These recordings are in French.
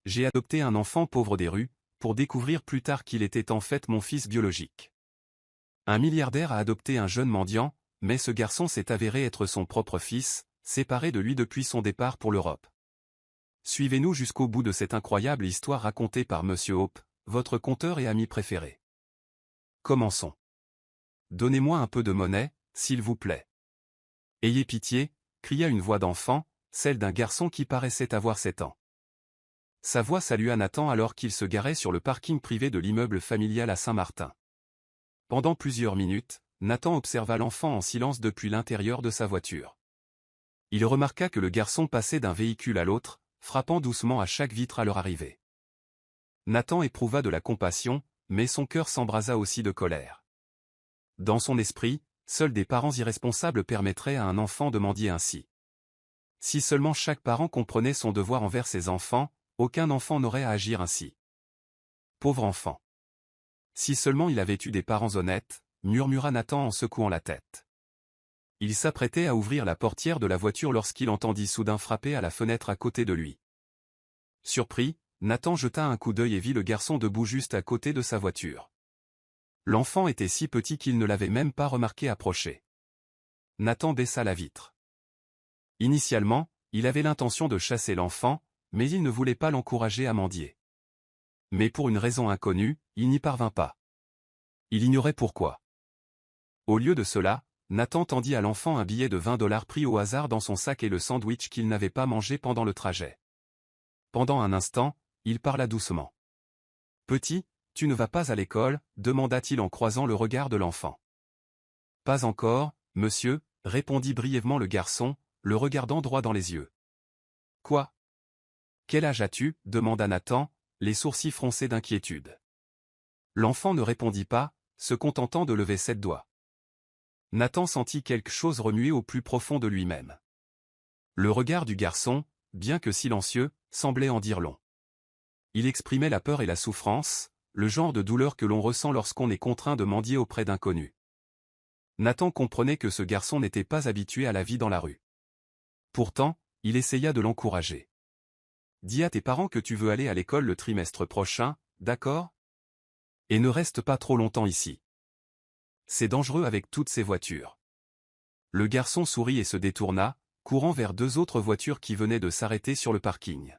j'ai adopté un enfant pauvre des rues, pour découvrir plus tard qu'il était en fait mon fils biologique. Un milliardaire a adopté un jeune mendiant, mais ce garçon s'est avéré être son propre fils, séparé de lui depuis son départ pour l'Europe. Suivez-nous jusqu'au bout de cette incroyable histoire racontée par Monsieur Hope, votre conteur et ami préféré. Commençons. Donnez-moi un peu de monnaie, s'il vous plaît. Ayez pitié, cria une voix d'enfant, celle d'un garçon qui paraissait avoir 7 ans. Sa voix salua Nathan alors qu'il se garait sur le parking privé de l'immeuble familial à Saint-Martin. Pendant plusieurs minutes, Nathan observa l'enfant en silence depuis l'intérieur de sa voiture. Il remarqua que le garçon passait d'un véhicule à l'autre, frappant doucement à chaque vitre à leur arrivée. Nathan éprouva de la compassion, mais son cœur s'embrasa aussi de colère. Dans son esprit, seuls des parents irresponsables permettraient à un enfant de mendier ainsi. Si seulement chaque parent comprenait son devoir envers ses enfants, aucun enfant n'aurait à agir ainsi. Pauvre enfant. Si seulement il avait eu des parents honnêtes, murmura Nathan en secouant la tête. Il s'apprêtait à ouvrir la portière de la voiture lorsqu'il entendit soudain frapper à la fenêtre à côté de lui. Surpris, Nathan jeta un coup d'œil et vit le garçon debout juste à côté de sa voiture. L'enfant était si petit qu'il ne l'avait même pas remarqué approcher. Nathan baissa la vitre. Initialement, il avait l'intention de chasser l'enfant, mais il ne voulait pas l'encourager à mendier. Mais pour une raison inconnue, il n'y parvint pas. Il ignorait pourquoi. Au lieu de cela, Nathan tendit à l'enfant un billet de $20 pris au hasard dans son sac et le sandwich qu'il n'avait pas mangé pendant le trajet. Pendant un instant, il parla doucement. « Petit, tu ne vas pas à l'école ?» demanda-t-il en croisant le regard de l'enfant. « Pas encore, monsieur » répondit brièvement le garçon, le regardant droit dans les yeux. « Quoi ? Quel âge as-tu » demanda Nathan, les sourcils froncés d'inquiétude. L'enfant ne répondit pas, se contentant de lever 7 doigts. Nathan sentit quelque chose remuer au plus profond de lui-même. Le regard du garçon, bien que silencieux, semblait en dire long. Il exprimait la peur et la souffrance, le genre de douleur que l'on ressent lorsqu'on est contraint de mendier auprès d'inconnus. Nathan comprenait que ce garçon n'était pas habitué à la vie dans la rue. Pourtant, il essaya de l'encourager. « Dis à tes parents que tu veux aller à l'école le trimestre prochain, d'accord ? Et ne reste pas trop longtemps ici. C'est dangereux avec toutes ces voitures. » Le garçon sourit et se détourna, courant vers 2 autres voitures qui venaient de s'arrêter sur le parking.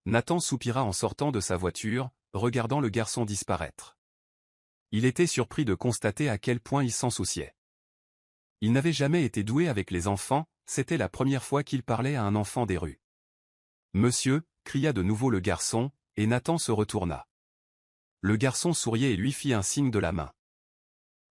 Nathan soupira en sortant de sa voiture, regardant le garçon disparaître. Il était surpris de constater à quel point il s'en souciait. Il n'avait jamais été doué avec les enfants, c'était la première fois qu'il parlait à un enfant des rues. « Monsieur » cria de nouveau le garçon, et Nathan se retourna. Le garçon souriait et lui fit un signe de la main.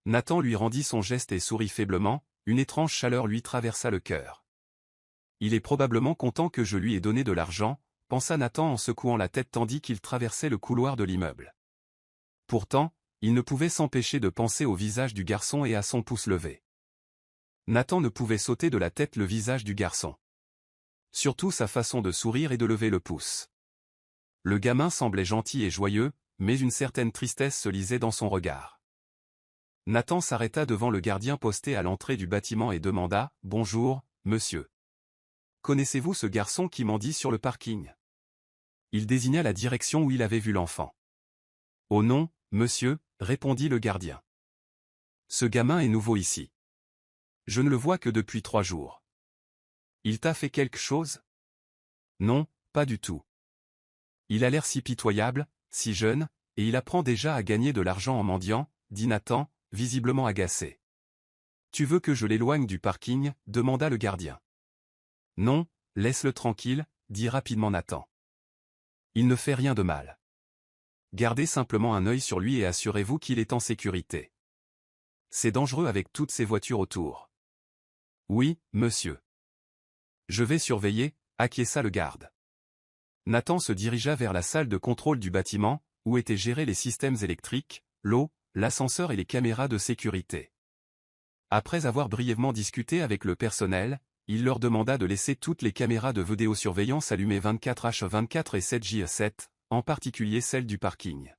Nathan lui rendit son geste et sourit faiblement, une étrange chaleur lui traversa le cœur. « Il est probablement content que je lui ai donné de l'argent », pensa Nathan en secouant la tête tandis qu'il traversait le couloir de l'immeuble. Pourtant, il ne pouvait s'empêcher de penser au visage du garçon et à son pouce levé. Nathan ne pouvait s'ôter de la tête le visage du garçon. Surtout sa façon de sourire et de lever le pouce. Le gamin semblait gentil et joyeux, mais une certaine tristesse se lisait dans son regard. Nathan s'arrêta devant le gardien posté à l'entrée du bâtiment et demanda « Bonjour, monsieur. Connaissez-vous ce garçon qui mendie sur le parking ?» Il désigna la direction où il avait vu l'enfant. « Oh non, monsieur » répondit le gardien. « Ce gamin est nouveau ici. Je ne le vois que depuis 3 jours. Il t'a fait quelque chose ? » Non, pas du tout. Il a l'air si pitoyable, si jeune, et il apprend déjà à gagner de l'argent en mendiant, dit Nathan, visiblement agacé. « Tu veux que je l'éloigne du parking ?» demanda le gardien. « Non, laisse-le tranquille » dit rapidement Nathan. « Il ne fait rien de mal. Gardez simplement un œil sur lui et assurez-vous qu'il est en sécurité. C'est dangereux avec toutes ces voitures autour. »« Oui, monsieur. Je vais surveiller » acquiesça le garde. Nathan se dirigea vers la salle de contrôle du bâtiment, où étaient gérés les systèmes électriques, l'eau, l'ascenseur et les caméras de sécurité. Après avoir brièvement discuté avec le personnel, il leur demanda de laisser toutes les caméras de vidéosurveillance allumées 24h24 et 7h7, en particulier celle du parking.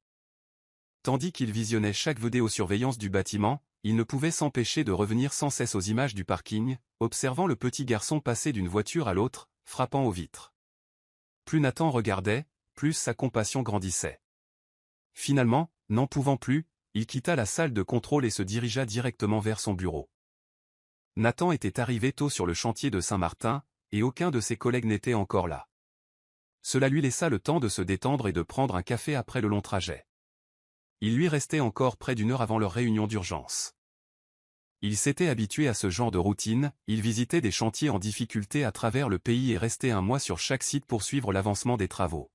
Tandis qu'il visionnait chaque vidéosurveillance du bâtiment, il ne pouvait s'empêcher de revenir sans cesse aux images du parking, observant le petit garçon passer d'une voiture à l'autre, frappant aux vitres. Plus Nathan regardait, plus sa compassion grandissait. Finalement, n'en pouvant plus, il quitta la salle de contrôle et se dirigea directement vers son bureau. Nathan était arrivé tôt sur le chantier de Saint-Martin, et aucun de ses collègues n'était encore là. Cela lui laissa le temps de se détendre et de prendre un café après le long trajet. Il lui restait encore près d'1 heure avant leur réunion d'urgence. Il s'était habitué à ce genre de routine, il visitait des chantiers en difficulté à travers le pays et restait 1 mois sur chaque site pour suivre l'avancement des travaux.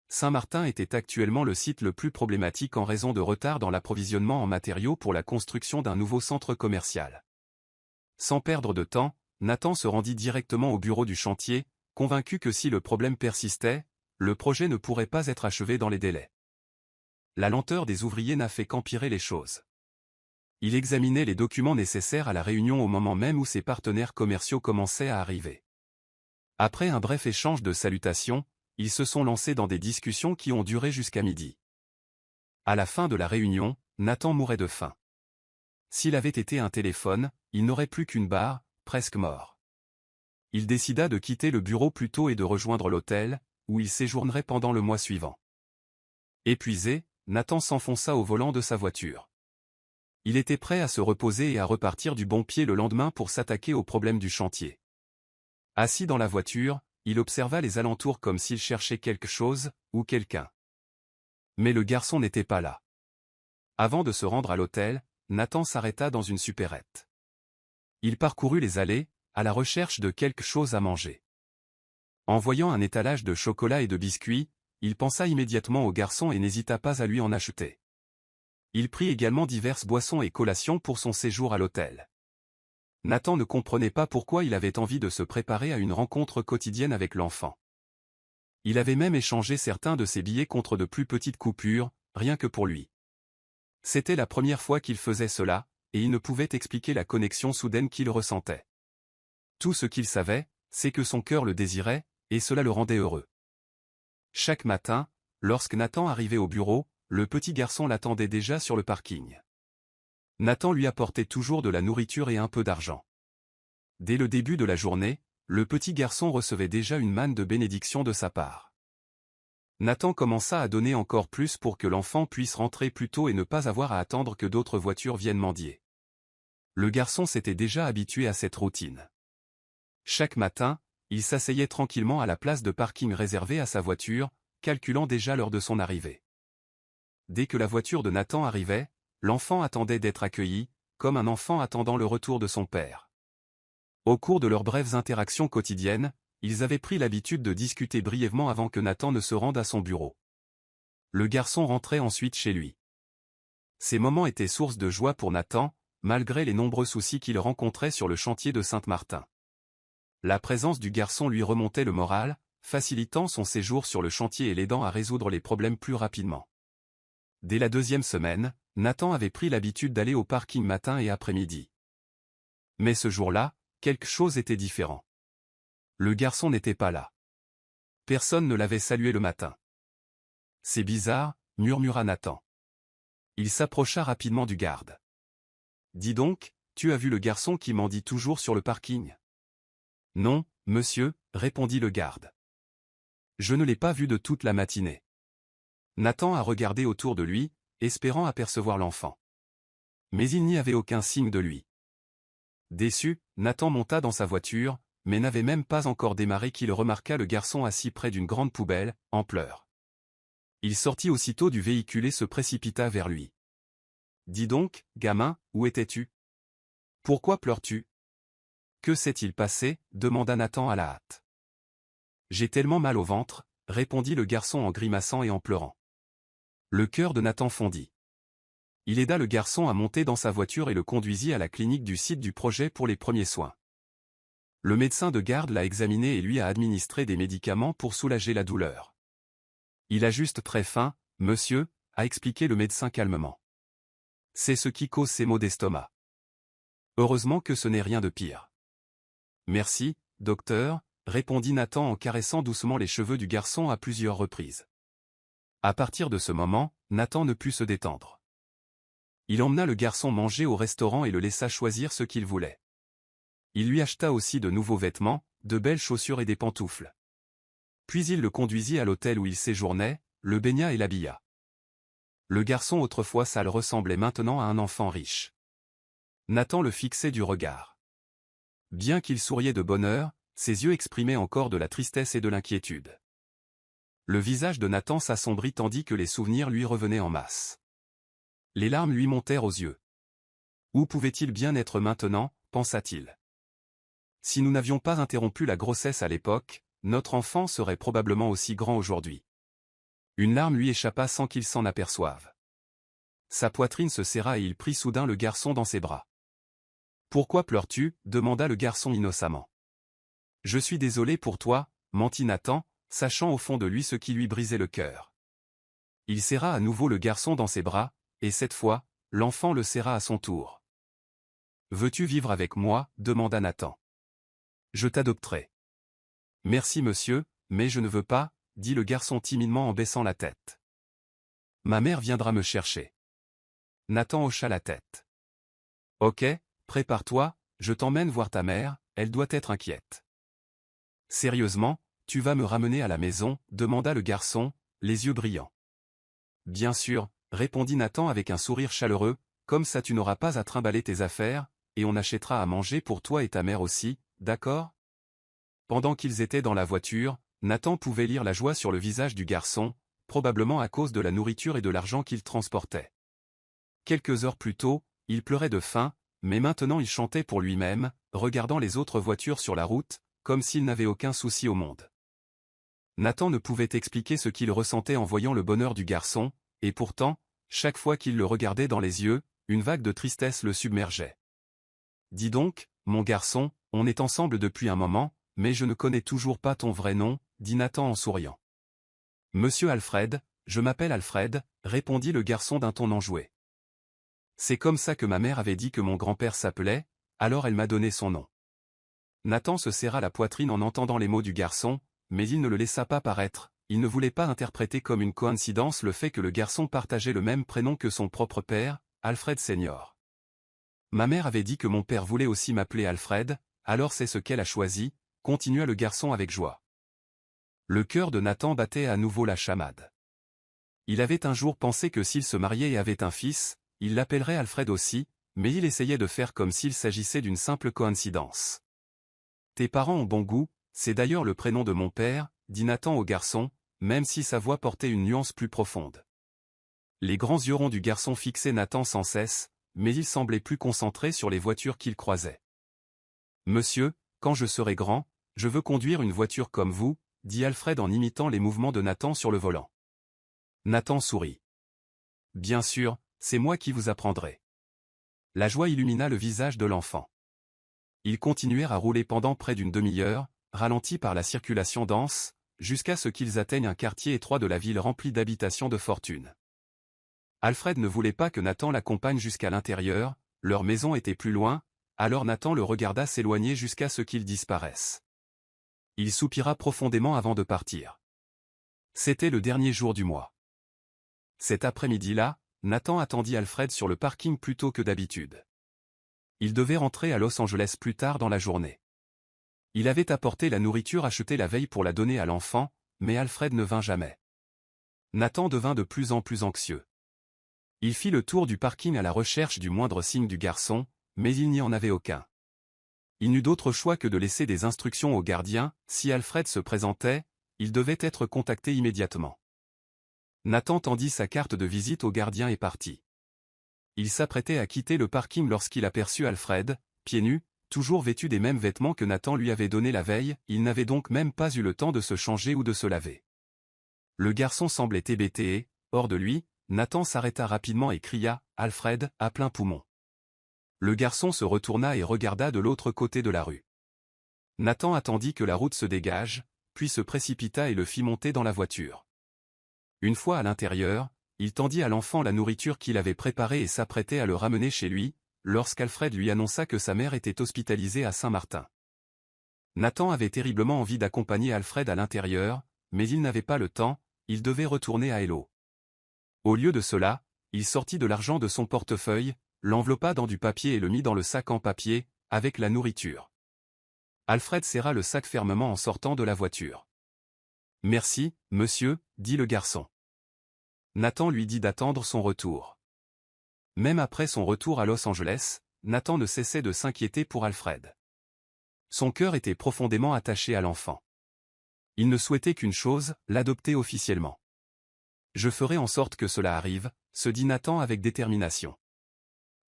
Saint-Martin était actuellement le site le plus problématique en raison de retard dans l'approvisionnement en matériaux pour la construction d'un nouveau centre commercial. Sans perdre de temps, Nathan se rendit directement au bureau du chantier, convaincu que si le problème persistait, le projet ne pourrait pas être achevé dans les délais. La lenteur des ouvriers n'a fait qu'empirer les choses. Il examinait les documents nécessaires à la réunion au moment même où ses partenaires commerciaux commençaient à arriver. Après un bref échange de salutations, ils se sont lancés dans des discussions qui ont duré jusqu'à midi. À la fin de la réunion, Nathan mourait de faim. S'il avait été un téléphone, il n'aurait plus qu'une barre, presque mort. Il décida de quitter le bureau plus tôt et de rejoindre l'hôtel, où il séjournerait pendant le mois suivant. Épuisé, Nathan s'enfonça au volant de sa voiture. Il était prêt à se reposer et à repartir du bon pied le lendemain pour s'attaquer aux problèmes du chantier. Assis dans la voiture, il observa les alentours comme s'il cherchait quelque chose, ou quelqu'un. Mais le garçon n'était pas là. Avant de se rendre à l'hôtel, Nathan s'arrêta dans une supérette. Il parcourut les allées, à la recherche de quelque chose à manger. En voyant un étalage de chocolat et de biscuits, il pensa immédiatement au garçon et n'hésita pas à lui en acheter. Il prit également diverses boissons et collations pour son séjour à l'hôtel. Nathan ne comprenait pas pourquoi il avait envie de se préparer à une rencontre quotidienne avec l'enfant. Il avait même échangé certains de ses billets contre de plus petites coupures, rien que pour lui. C'était la première fois qu'il faisait cela, et il ne pouvait expliquer la connexion soudaine qu'il ressentait. Tout ce qu'il savait, c'est que son cœur le désirait, et cela le rendait heureux. Chaque matin, lorsque Nathan arrivait au bureau, le petit garçon l'attendait déjà sur le parking. Nathan lui apportait toujours de la nourriture et un peu d'argent. Dès le début de la journée, le petit garçon recevait déjà une manne de bénédiction de sa part. Nathan commença à donner encore plus pour que l'enfant puisse rentrer plus tôt et ne pas avoir à attendre que d'autres voitures viennent mendier. Le garçon s'était déjà habitué à cette routine. Chaque matin, il s'asseyait tranquillement à la place de parking réservée à sa voiture, calculant déjà l'heure de son arrivée. Dès que la voiture de Nathan arrivait, l'enfant attendait d'être accueilli, comme un enfant attendant le retour de son père. Au cours de leurs brèves interactions quotidiennes, ils avaient pris l'habitude de discuter brièvement avant que Nathan ne se rende à son bureau. Le garçon rentrait ensuite chez lui. Ces moments étaient source de joie pour Nathan, malgré les nombreux soucis qu'il rencontrait sur le chantier de Saint-Martin. La présence du garçon lui remontait le moral, facilitant son séjour sur le chantier et l'aidant à résoudre les problèmes plus rapidement. Dès la 2e semaine, Nathan avait pris l'habitude d'aller au parking matin et après-midi. Mais ce jour-là, quelque chose était différent. Le garçon n'était pas là. Personne ne l'avait salué le matin. « C'est bizarre », murmura Nathan. Il s'approcha rapidement du garde. « Dis donc, tu as vu le garçon qui mendie toujours sur le parking ?»« Non, monsieur », répondit le garde. « Je ne l'ai pas vu de toute la matinée. » Nathan a regardé autour de lui, espérant apercevoir l'enfant. Mais il n'y avait aucun signe de lui. Déçu, Nathan monta dans sa voiture, mais n'avait même pas encore démarré qu'il remarqua le garçon assis près d'une grande poubelle, en pleurs. Il sortit aussitôt du véhicule et se précipita vers lui. « Dis donc, gamin, où étais-tu? Pourquoi pleures-tu? » « Que s'est-il passé ?» demanda Nathan à la hâte. « J'ai tellement mal au ventre, » répondit le garçon en grimaçant et en pleurant. Le cœur de Nathan fondit. Il aida le garçon à monter dans sa voiture et le conduisit à la clinique du site du projet pour les premiers soins. Le médecin de garde l'a examiné et lui a administré des médicaments pour soulager la douleur. « Il a juste très faim, monsieur », a expliqué le médecin calmement. « C'est ce qui cause ces maux d'estomac. Heureusement que ce n'est rien de pire. »« Merci, docteur », répondit Nathan en caressant doucement les cheveux du garçon à plusieurs reprises. À partir de ce moment, Nathan ne put se détendre. Il emmena le garçon manger au restaurant et le laissa choisir ce qu'il voulait. Il lui acheta aussi de nouveaux vêtements, de belles chaussures et des pantoufles. Puis il le conduisit à l'hôtel où il séjournait, le baigna et l'habilla. Le garçon autrefois sale ressemblait maintenant à un enfant riche. Nathan le fixait du regard. Bien qu'il souriait de bonheur, ses yeux exprimaient encore de la tristesse et de l'inquiétude. Le visage de Nathan s'assombrit tandis que les souvenirs lui revenaient en masse. Les larmes lui montèrent aux yeux. Où pouvait-il bien être maintenant, pensa-t-il. Si nous n'avions pas interrompu la grossesse à l'époque, notre enfant serait probablement aussi grand aujourd'hui. Une larme lui échappa sans qu'il s'en aperçoive. Sa poitrine se serra et il prit soudain le garçon dans ses bras. « Pourquoi pleures-tu » demanda le garçon innocemment. « Je suis désolé pour toi » mentit Nathan, sachant au fond de lui ce qui lui brisait le cœur. Il serra à nouveau le garçon dans ses bras, et cette fois, l'enfant le serra à son tour. « Veux-tu vivre avec moi » demanda Nathan. « Je t'adopterai. »« Merci monsieur, mais je ne veux pas » dit le garçon timidement en baissant la tête. « Ma mère viendra me chercher. » Nathan hocha la tête. « Ok, prépare-toi, je t'emmène voir ta mère, elle doit être inquiète. »« Sérieusement, tu vas me ramener à la maison » demanda le garçon, les yeux brillants. « Bien sûr » répondit Nathan avec un sourire chaleureux, « comme ça tu n'auras pas à trimballer tes affaires, et on achètera à manger pour toi et ta mère aussi, d'accord ?» Pendant qu'ils étaient dans la voiture, Nathan pouvait lire la joie sur le visage du garçon, probablement à cause de la nourriture et de l'argent qu'il transportait. Quelques heures plus tôt, il pleurait de faim, mais maintenant il chantait pour lui-même, regardant les autres voitures sur la route, comme s'il n'avait aucun souci au monde. Nathan ne pouvait expliquer ce qu'il ressentait en voyant le bonheur du garçon, et pourtant, chaque fois qu'il le regardait dans les yeux, une vague de tristesse le submergeait. « Dis donc, mon garçon, on est ensemble depuis un moment, mais je ne connais toujours pas ton vrai nom, » dit Nathan en souriant. « Monsieur Alfred, je m'appelle Alfred » répondit le garçon d'un ton enjoué. « C'est comme ça que ma mère avait dit que mon grand-père s'appelait, alors elle m'a donné son nom. » Nathan se serra la poitrine en entendant les mots du garçon, mais il ne le laissa pas paraître, il ne voulait pas interpréter comme une coïncidence le fait que le garçon partageait le même prénom que son propre père, Alfred Senior. « Ma mère avait dit que mon père voulait aussi m'appeler Alfred, alors c'est ce qu'elle a choisi » continua le garçon avec joie. Le cœur de Nathan battait à nouveau la chamade. Il avait un jour pensé que s'il se mariait et avait un fils, il l'appellerait Alfred aussi, mais il essayait de faire comme s'il s'agissait d'une simple coïncidence. « Tes parents ont bon goût, c'est d'ailleurs le prénom de mon père » dit Nathan au garçon, même si sa voix portait une nuance plus profonde. Les grands yeux ronds du garçon fixaient Nathan sans cesse, mais il semblait plus concentré sur les voitures qu'il croisait. « Monsieur, quand je serai grand, je veux conduire une voiture comme vous, » dit Alfred en imitant les mouvements de Nathan sur le volant. Nathan sourit. « Bien sûr, c'est moi qui vous apprendrai. » La joie illumina le visage de l'enfant. Ils continuèrent à rouler pendant près d'une demi-heure, ralentis par la circulation dense, jusqu'à ce qu'ils atteignent un quartier étroit de la ville rempli d'habitations de fortune. Alfred ne voulait pas que Nathan l'accompagne jusqu'à l'intérieur, leur maison était plus loin, alors Nathan le regarda s'éloigner jusqu'à ce qu'il disparaisse. Il soupira profondément avant de partir. C'était le dernier jour du mois. Cet après-midi-là, Nathan attendit Alfred sur le parking plus tôt que d'habitude. Il devait rentrer à Los Angeles plus tard dans la journée. Il avait apporté la nourriture achetée la veille pour la donner à l'enfant, mais Alfred ne vint jamais. Nathan devint de plus en plus anxieux. Il fit le tour du parking à la recherche du moindre signe du garçon, mais il n'y en avait aucun. Il n'eut d'autre choix que de laisser des instructions au gardien, si Alfred se présentait, il devait être contacté immédiatement. Nathan tendit sa carte de visite au gardien et partit. Il s'apprêtait à quitter le parking lorsqu'il aperçut Alfred, pieds nus, toujours vêtu des mêmes vêtements que Nathan lui avait donnés la veille, il n'avait donc même pas eu le temps de se changer ou de se laver. Le garçon semblait hébété et, hors de lui, Nathan s'arrêta rapidement et cria « Alfred » à plein poumon. Le garçon se retourna et regarda de l'autre côté de la rue. Nathan attendit que la route se dégage, puis se précipita et le fit monter dans la voiture. Une fois à l'intérieur, il tendit à l'enfant la nourriture qu'il avait préparée et s'apprêtait à le ramener chez lui, lorsqu'Alfred lui annonça que sa mère était hospitalisée à Saint-Martin. Nathan avait terriblement envie d'accompagner Alfred à l'intérieur, mais il n'avait pas le temps, il devait retourner à Hello. Au lieu de cela, il sortit de l'argent de son portefeuille, l'enveloppa dans du papier et le mit dans le sac en papier, avec la nourriture. Alfred serra le sac fermement en sortant de la voiture. Merci, monsieur, dit le garçon. Nathan lui dit d'attendre son retour. Même après son retour à Los Angeles, Nathan ne cessait de s'inquiéter pour Alfred. Son cœur était profondément attaché à l'enfant. Il ne souhaitait qu'une chose, l'adopter officiellement. Je ferai en sorte que cela arrive, se dit Nathan avec détermination.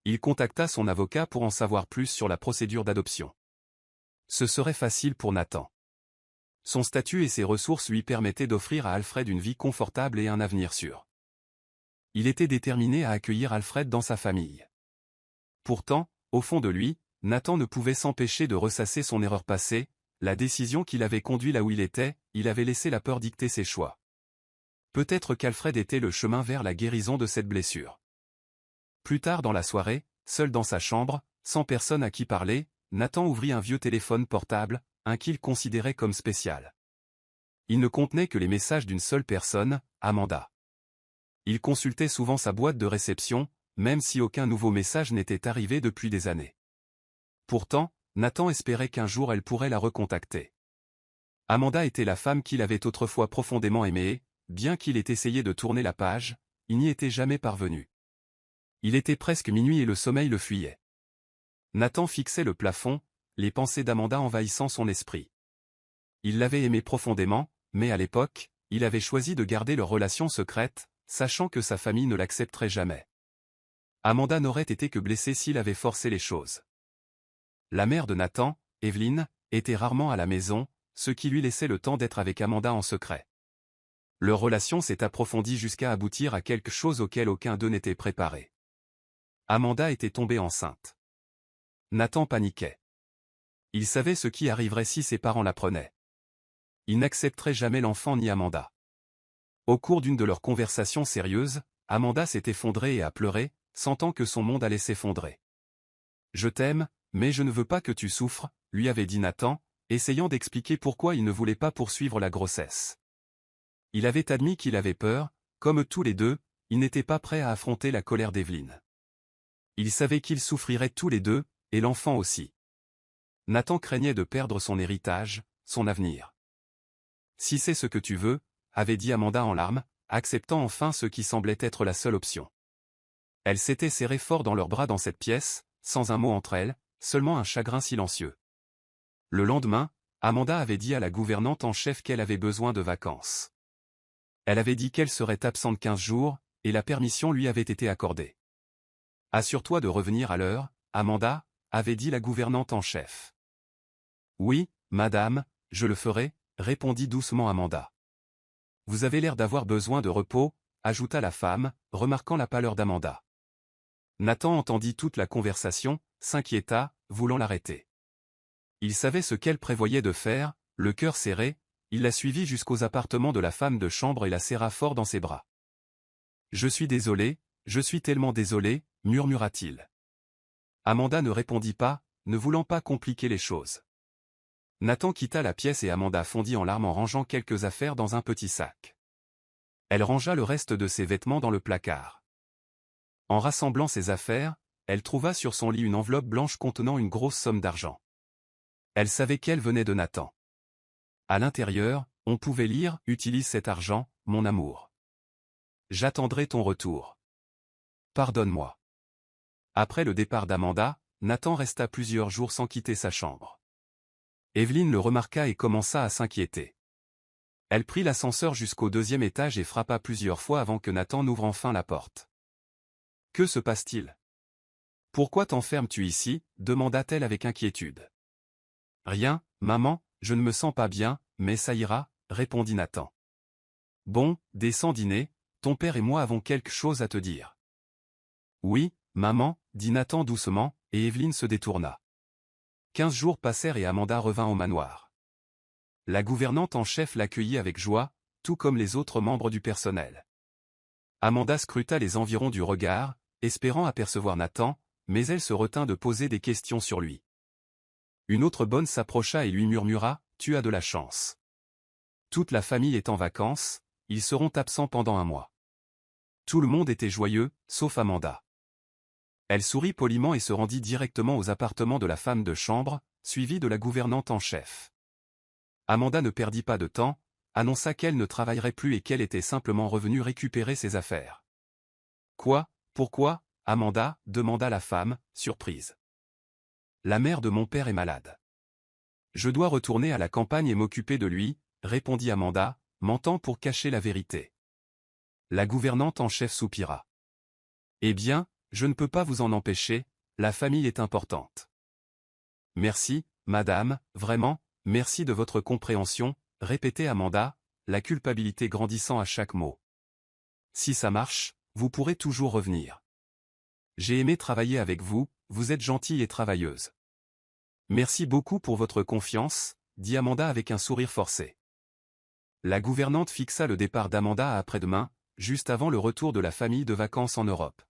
Il contacta son avocat pour en savoir plus sur la procédure d'adoption. Ce serait facile pour Nathan. Son statut et ses ressources lui permettaient d'offrir à Alfred une vie confortable et un avenir sûr. Il était déterminé à accueillir Alfred dans sa famille. Pourtant, au fond de lui, Nathan ne pouvait s'empêcher de ressasser son erreur passée, la décision qui l'avait conduit là où il était, il avait laissé la peur dicter ses choix. Peut-être qu'Alfred était le chemin vers la guérison de cette blessure. Plus tard dans la soirée, seul dans sa chambre, sans personne à qui parler, Nathan ouvrit un vieux téléphone portable, un qu'il considérait comme spécial. Il ne contenait que les messages d'une seule personne, Amanda. Il consultait souvent sa boîte de réception, même si aucun nouveau message n'était arrivé depuis des années. Pourtant, Nathan espérait qu'un jour elle pourrait la recontacter. Amanda était la femme qu'il avait autrefois profondément aimée, bien qu'il ait essayé de tourner la page, il n'y était jamais parvenu. Il était presque minuit et le sommeil le fuyait. Nathan fixait le plafond, les pensées d'Amanda envahissant son esprit. Il l'avait aimée profondément, mais à l'époque, il avait choisi de garder leur relation secrète, sachant que sa famille ne l'accepterait jamais. Amanda n'aurait été que blessée s'il avait forcé les choses. La mère de Nathan, Evelyn, était rarement à la maison, ce qui lui laissait le temps d'être avec Amanda en secret. Leur relation s'est approfondie jusqu'à aboutir à quelque chose auquel aucun d'eux n'était préparé. Amanda était tombée enceinte. Nathan paniquait. Il savait ce qui arriverait si ses parents l'apprenaient. Il n'accepterait jamais l'enfant ni Amanda. Au cours d'une de leurs conversations sérieuses, Amanda s'est effondrée et a pleuré, sentant que son monde allait s'effondrer. « Je t'aime, mais je ne veux pas que tu souffres », lui avait dit Nathan, essayant d'expliquer pourquoi il ne voulait pas poursuivre la grossesse. Il avait admis qu'il avait peur, comme tous les deux, il n'était pas prêt à affronter la colère d'Evelyn. Il savait qu'ils souffriraient tous les deux, et l'enfant aussi. Nathan craignait de perdre son héritage, son avenir. « Si c'est ce que tu veux », avait dit Amanda en larmes, acceptant enfin ce qui semblait être la seule option. Elles s'étaient serrées fort dans leurs bras dans cette pièce, sans un mot entre elles, seulement un chagrin silencieux. Le lendemain, Amanda avait dit à la gouvernante en chef qu'elle avait besoin de vacances. Elle avait dit qu'elle serait absente 15 jours, et la permission lui avait été accordée. « Assure-toi de revenir à l'heure, Amanda », avait dit la gouvernante en chef. « Oui, madame, je le ferai », répondit doucement Amanda. « Vous avez l'air d'avoir besoin de repos », ajouta la femme, remarquant la pâleur d'Amanda. Nathan entendit toute la conversation, s'inquiéta, voulant l'arrêter. Il savait ce qu'elle prévoyait de faire, le cœur serré, il la suivit jusqu'aux appartements de la femme de chambre et la serra fort dans ses bras. « Je suis désolé, je suis tellement désolé », murmura-t-il. Amanda ne répondit pas, ne voulant pas compliquer les choses. Nathan quitta la pièce et Amanda fondit en larmes en rangeant quelques affaires dans un petit sac. Elle rangea le reste de ses vêtements dans le placard. En rassemblant ses affaires, elle trouva sur son lit une enveloppe blanche contenant une grosse somme d'argent. Elle savait qu'elle venait de Nathan. À l'intérieur, on pouvait lire « Utilise cet argent, mon amour. J'attendrai ton retour. Pardonne-moi. » Après le départ d'Amanda, Nathan resta plusieurs jours sans quitter sa chambre. Evelyn le remarqua et commença à s'inquiéter. Elle prit l'ascenseur jusqu'au 2e étage et frappa plusieurs fois avant que Nathan n'ouvre enfin la porte. « Que se passe-t-il ? Pourquoi t'enfermes-tu ici » demanda-t-elle avec inquiétude. « Rien, maman, je ne me sens pas bien, mais ça ira » répondit Nathan. « Bon, descends dîner, ton père et moi avons quelque chose à te dire. »« Oui, maman » dit Nathan doucement, et Evelyn se détourna. 15 jours passèrent et Amanda revint au manoir. La gouvernante en chef l'accueillit avec joie, tout comme les autres membres du personnel. Amanda scruta les environs du regard, espérant apercevoir Nathan, mais elle se retint de poser des questions sur lui. Une autre bonne s'approcha et lui murmura « Tu as de la chance. Toute la famille est en vacances, ils seront absents pendant un mois. » Tout le monde était joyeux, sauf Amanda. Elle sourit poliment et se rendit directement aux appartements de la femme de chambre, suivie de la gouvernante en chef. Amanda ne perdit pas de temps, annonça qu'elle ne travaillerait plus et qu'elle était simplement revenue récupérer ses affaires. « Quoi? Pourquoi, Amanda ?» demanda la femme, surprise. « La mère de mon père est malade. Je dois retourner à la campagne et m'occuper de lui, » répondit Amanda, mentant pour cacher la vérité. La gouvernante en chef soupira. « Eh bien, je ne peux pas vous en empêcher, la famille est importante. » « Merci, madame, vraiment, merci de votre compréhension, » répétait Amanda, la culpabilité grandissant à chaque mot. « Si ça marche, vous pourrez toujours revenir. J'ai aimé travailler avec vous, vous êtes gentille et travailleuse. » « Merci beaucoup pour votre confiance, » dit Amanda avec un sourire forcé. La gouvernante fixa le départ d'Amanda à après-demain, juste avant le retour de la famille de vacances en Europe.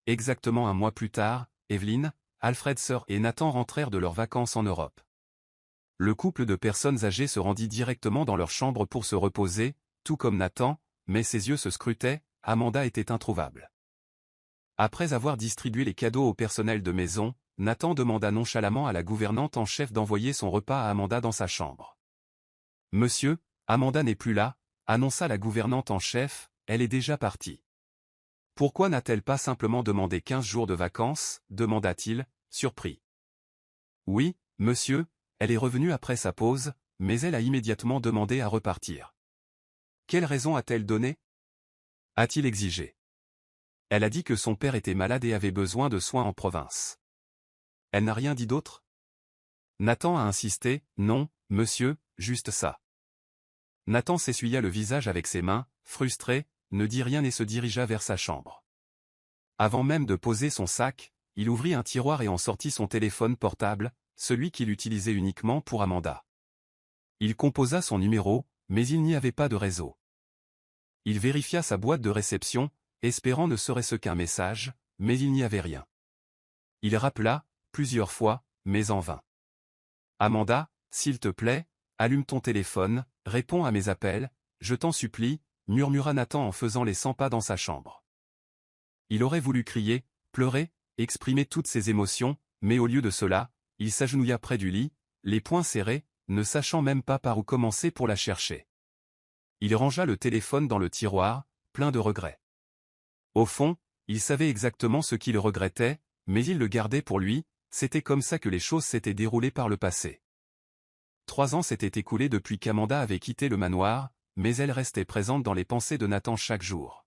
Exactement un mois plus tard, Evelyn, Alfred Sir et Nathan rentrèrent de leurs vacances en Europe. Le couple de personnes âgées se rendit directement dans leur chambre pour se reposer, tout comme Nathan, mais ses yeux se scrutaient, Amanda était introuvable. Après avoir distribué les cadeaux au personnel de maison, Nathan demanda nonchalamment à la gouvernante en chef d'envoyer son repas à Amanda dans sa chambre. « Monsieur, Amanda n'est plus là, » annonça la gouvernante en chef, elle est déjà partie. « Pourquoi n'a-t-elle pas simplement demandé 15 jours de vacances ?» demanda-t-il, surpris. « Oui, monsieur, elle est revenue après sa pause, mais elle a immédiatement demandé à repartir. » « Quelle raison a-t-elle donnée ? A-t-il exigé ? Elle a dit que son père était malade et avait besoin de soins en province. Elle n'a rien dit d'autre ? Nathan a insisté, non, monsieur, juste ça. Nathan s'essuya le visage avec ses mains, frustré, ne dit rien et se dirigea vers sa chambre. Avant même de poser son sac, il ouvrit un tiroir et en sortit son téléphone portable, celui qu'il utilisait uniquement pour Amanda. Il composa son numéro, mais il n'y avait pas de réseau. Il vérifia sa boîte de réception, espérant ne serait-ce qu'un message, mais il n'y avait rien. Il rappela, plusieurs fois, mais en vain. « Amanda, s'il te plaît, allume ton téléphone, réponds à mes appels, je t'en supplie, » murmura Nathan en faisant les 100 pas dans sa chambre. Il aurait voulu crier, pleurer, exprimer toutes ses émotions, mais au lieu de cela, il s'agenouilla près du lit, les poings serrés, ne sachant même pas par où commencer pour la chercher. Il rangea le téléphone dans le tiroir, plein de regrets. Au fond, il savait exactement ce qu'il regrettait, mais il le gardait pour lui, c'était comme ça que les choses s'étaient déroulées par le passé. 3 ans s'étaient écoulés depuis qu'Amanda avait quitté le manoir, mais elle restait présente dans les pensées de Nathan chaque jour.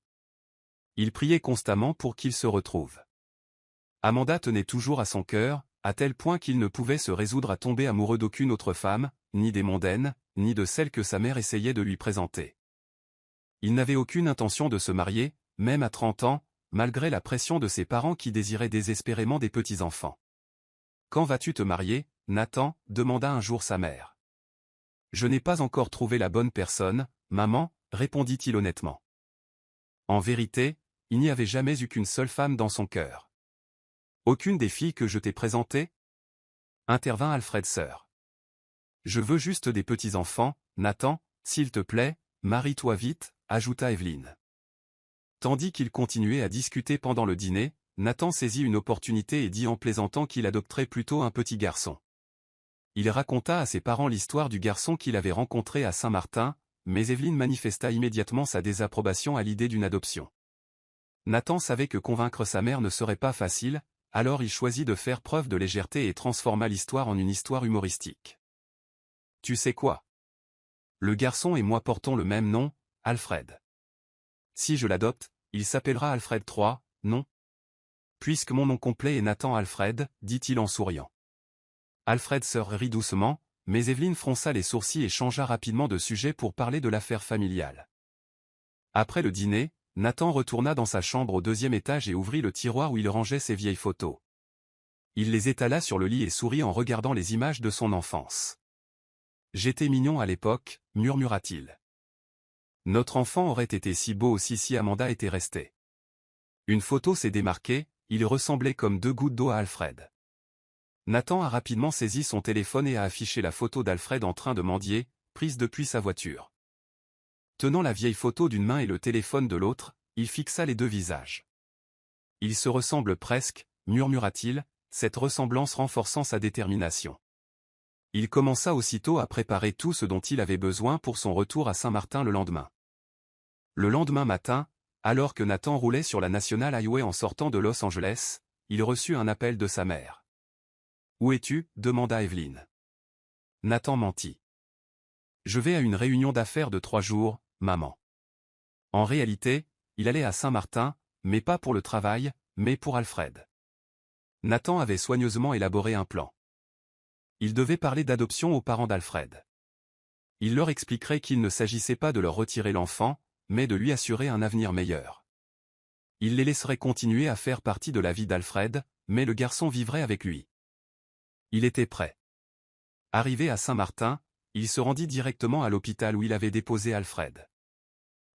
Il priait constamment pour qu'ils se retrouvent. Amanda tenait toujours à son cœur, à tel point qu'il ne pouvait se résoudre à tomber amoureux d'aucune autre femme, ni des mondaines, ni de celle que sa mère essayait de lui présenter. Il n'avait aucune intention de se marier, même à 30 ans, malgré la pression de ses parents qui désiraient désespérément des petits-enfants. « Quand vas-tu te marier, Nathan ?» demanda un jour sa mère. « Je n'ai pas encore trouvé la bonne personne, maman, » répondit-il honnêtement. En vérité, il n'y avait jamais eu qu'une seule femme dans son cœur. « Aucune des filles que je t'ai présentées ? » intervint Alfred Sir. « Je veux juste des petits-enfants, Nathan, s'il te plaît, marie-toi vite, » ajouta Evelyn. Tandis qu'ils continuaient à discuter pendant le dîner, Nathan saisit une opportunité et dit en plaisantant qu'il adopterait plutôt un petit garçon. Il raconta à ses parents l'histoire du garçon qu'il avait rencontré à Saint-Martin, mais Evelyn manifesta immédiatement sa désapprobation à l'idée d'une adoption. Nathan savait que convaincre sa mère ne serait pas facile, alors il choisit de faire preuve de légèreté et transforma l'histoire en une histoire humoristique. « Tu sais quoi ? Le garçon et moi portons le même nom, Alfred. Si je l'adopte, il s'appellera Alfred III, non ? Puisque mon nom complet est Nathan Alfred, dit-il en souriant. Alfred Sir rit doucement, mais Evelyn fronça les sourcils et changea rapidement de sujet pour parler de l'affaire familiale. Après le dîner, Nathan retourna dans sa chambre au 2e étage et ouvrit le tiroir où il rangeait ses vieilles photos. Il les étala sur le lit et sourit en regardant les images de son enfance. « J'étais mignon à l'époque, » murmura-t-il. Notre enfant aurait été si beau aussi si Amanda était restée. Une photo s'est démarquée, il ressemblait comme 2 gouttes d'eau à Alfred. Nathan a rapidement saisi son téléphone et a affiché la photo d'Alfred en train de mendier, prise depuis sa voiture. Tenant la vieille photo d'une main et le téléphone de l'autre, il fixa les 2 visages. « Ils se ressemblent presque, » murmura-t-il, cette ressemblance renforçant sa détermination. Il commença aussitôt à préparer tout ce dont il avait besoin pour son retour à Saint-Martin le lendemain. Le lendemain matin, alors que Nathan roulait sur la National Highway en sortant de Los Angeles, il reçut un appel de sa mère. « Où es-tu » demanda Evelyn. Nathan mentit. « Je vais à une réunion d'affaires de 3 jours, maman. » En réalité, il allait à Saint-Martin, mais pas pour le travail, mais pour Alfred. Nathan avait soigneusement élaboré un plan. Il devait parler d'adoption aux parents d'Alfred. Il leur expliquerait qu'il ne s'agissait pas de leur retirer l'enfant, mais de lui assurer un avenir meilleur. Il les laisserait continuer à faire partie de la vie d'Alfred, mais le garçon vivrait avec lui. Il était prêt. Arrivé à Saint-Martin, il se rendit directement à l'hôpital où il avait déposé Alfred.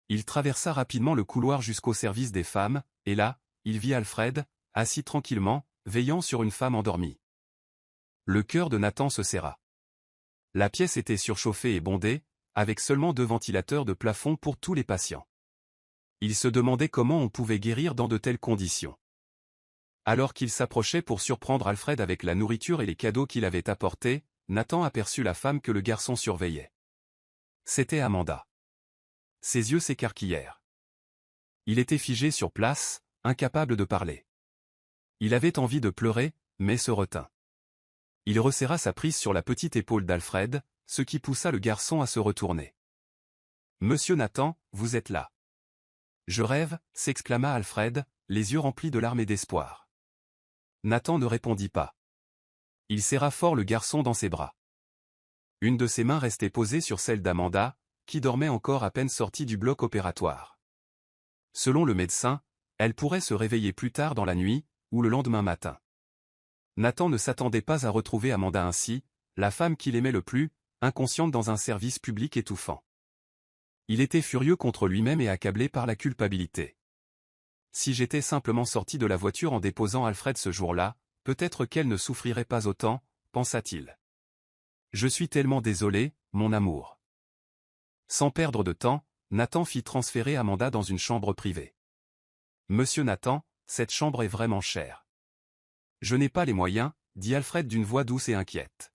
Il traversa rapidement le couloir jusqu'au service des femmes, et là, il vit Alfred, assis tranquillement, veillant sur une femme endormie. Le cœur de Nathan se serra. La pièce était surchauffée et bondée, avec seulement 2 ventilateurs de plafond pour tous les patients. Il se demandait comment on pouvait guérir dans de telles conditions. Alors qu'il s'approchait pour surprendre Alfred avec la nourriture et les cadeaux qu'il avait apportés, Nathan aperçut la femme que le garçon surveillait. C'était Amanda. Ses yeux s'écarquillèrent. Il était figé sur place, incapable de parler. Il avait envie de pleurer, mais se retint. Il resserra sa prise sur la petite épaule d'Alfred, ce qui poussa le garçon à se retourner. « Monsieur Nathan, vous êtes là. »« Je rêve » s'exclama Alfred, les yeux remplis de larmes et d'espoir. Nathan ne répondit pas. Il serra fort le garçon dans ses bras. Une de ses mains restait posée sur celle d'Amanda, qui dormait encore à peine sortie du bloc opératoire. Selon le médecin, elle pourrait se réveiller plus tard dans la nuit, ou le lendemain matin. Nathan ne s'attendait pas à retrouver Amanda ainsi, la femme qu'il aimait le plus, inconsciente dans un service public étouffant. Il était furieux contre lui-même et accablé par la culpabilité. Si j'étais simplement sorti de la voiture en déposant Alfred ce jour-là, peut-être qu'elle ne souffrirait pas autant, pensa-t-il. Je suis tellement désolé, mon amour. Sans perdre de temps, Nathan fit transférer Amanda dans une chambre privée. Monsieur Nathan, cette chambre est vraiment chère. Je n'ai pas les moyens, dit Alfred d'une voix douce et inquiète.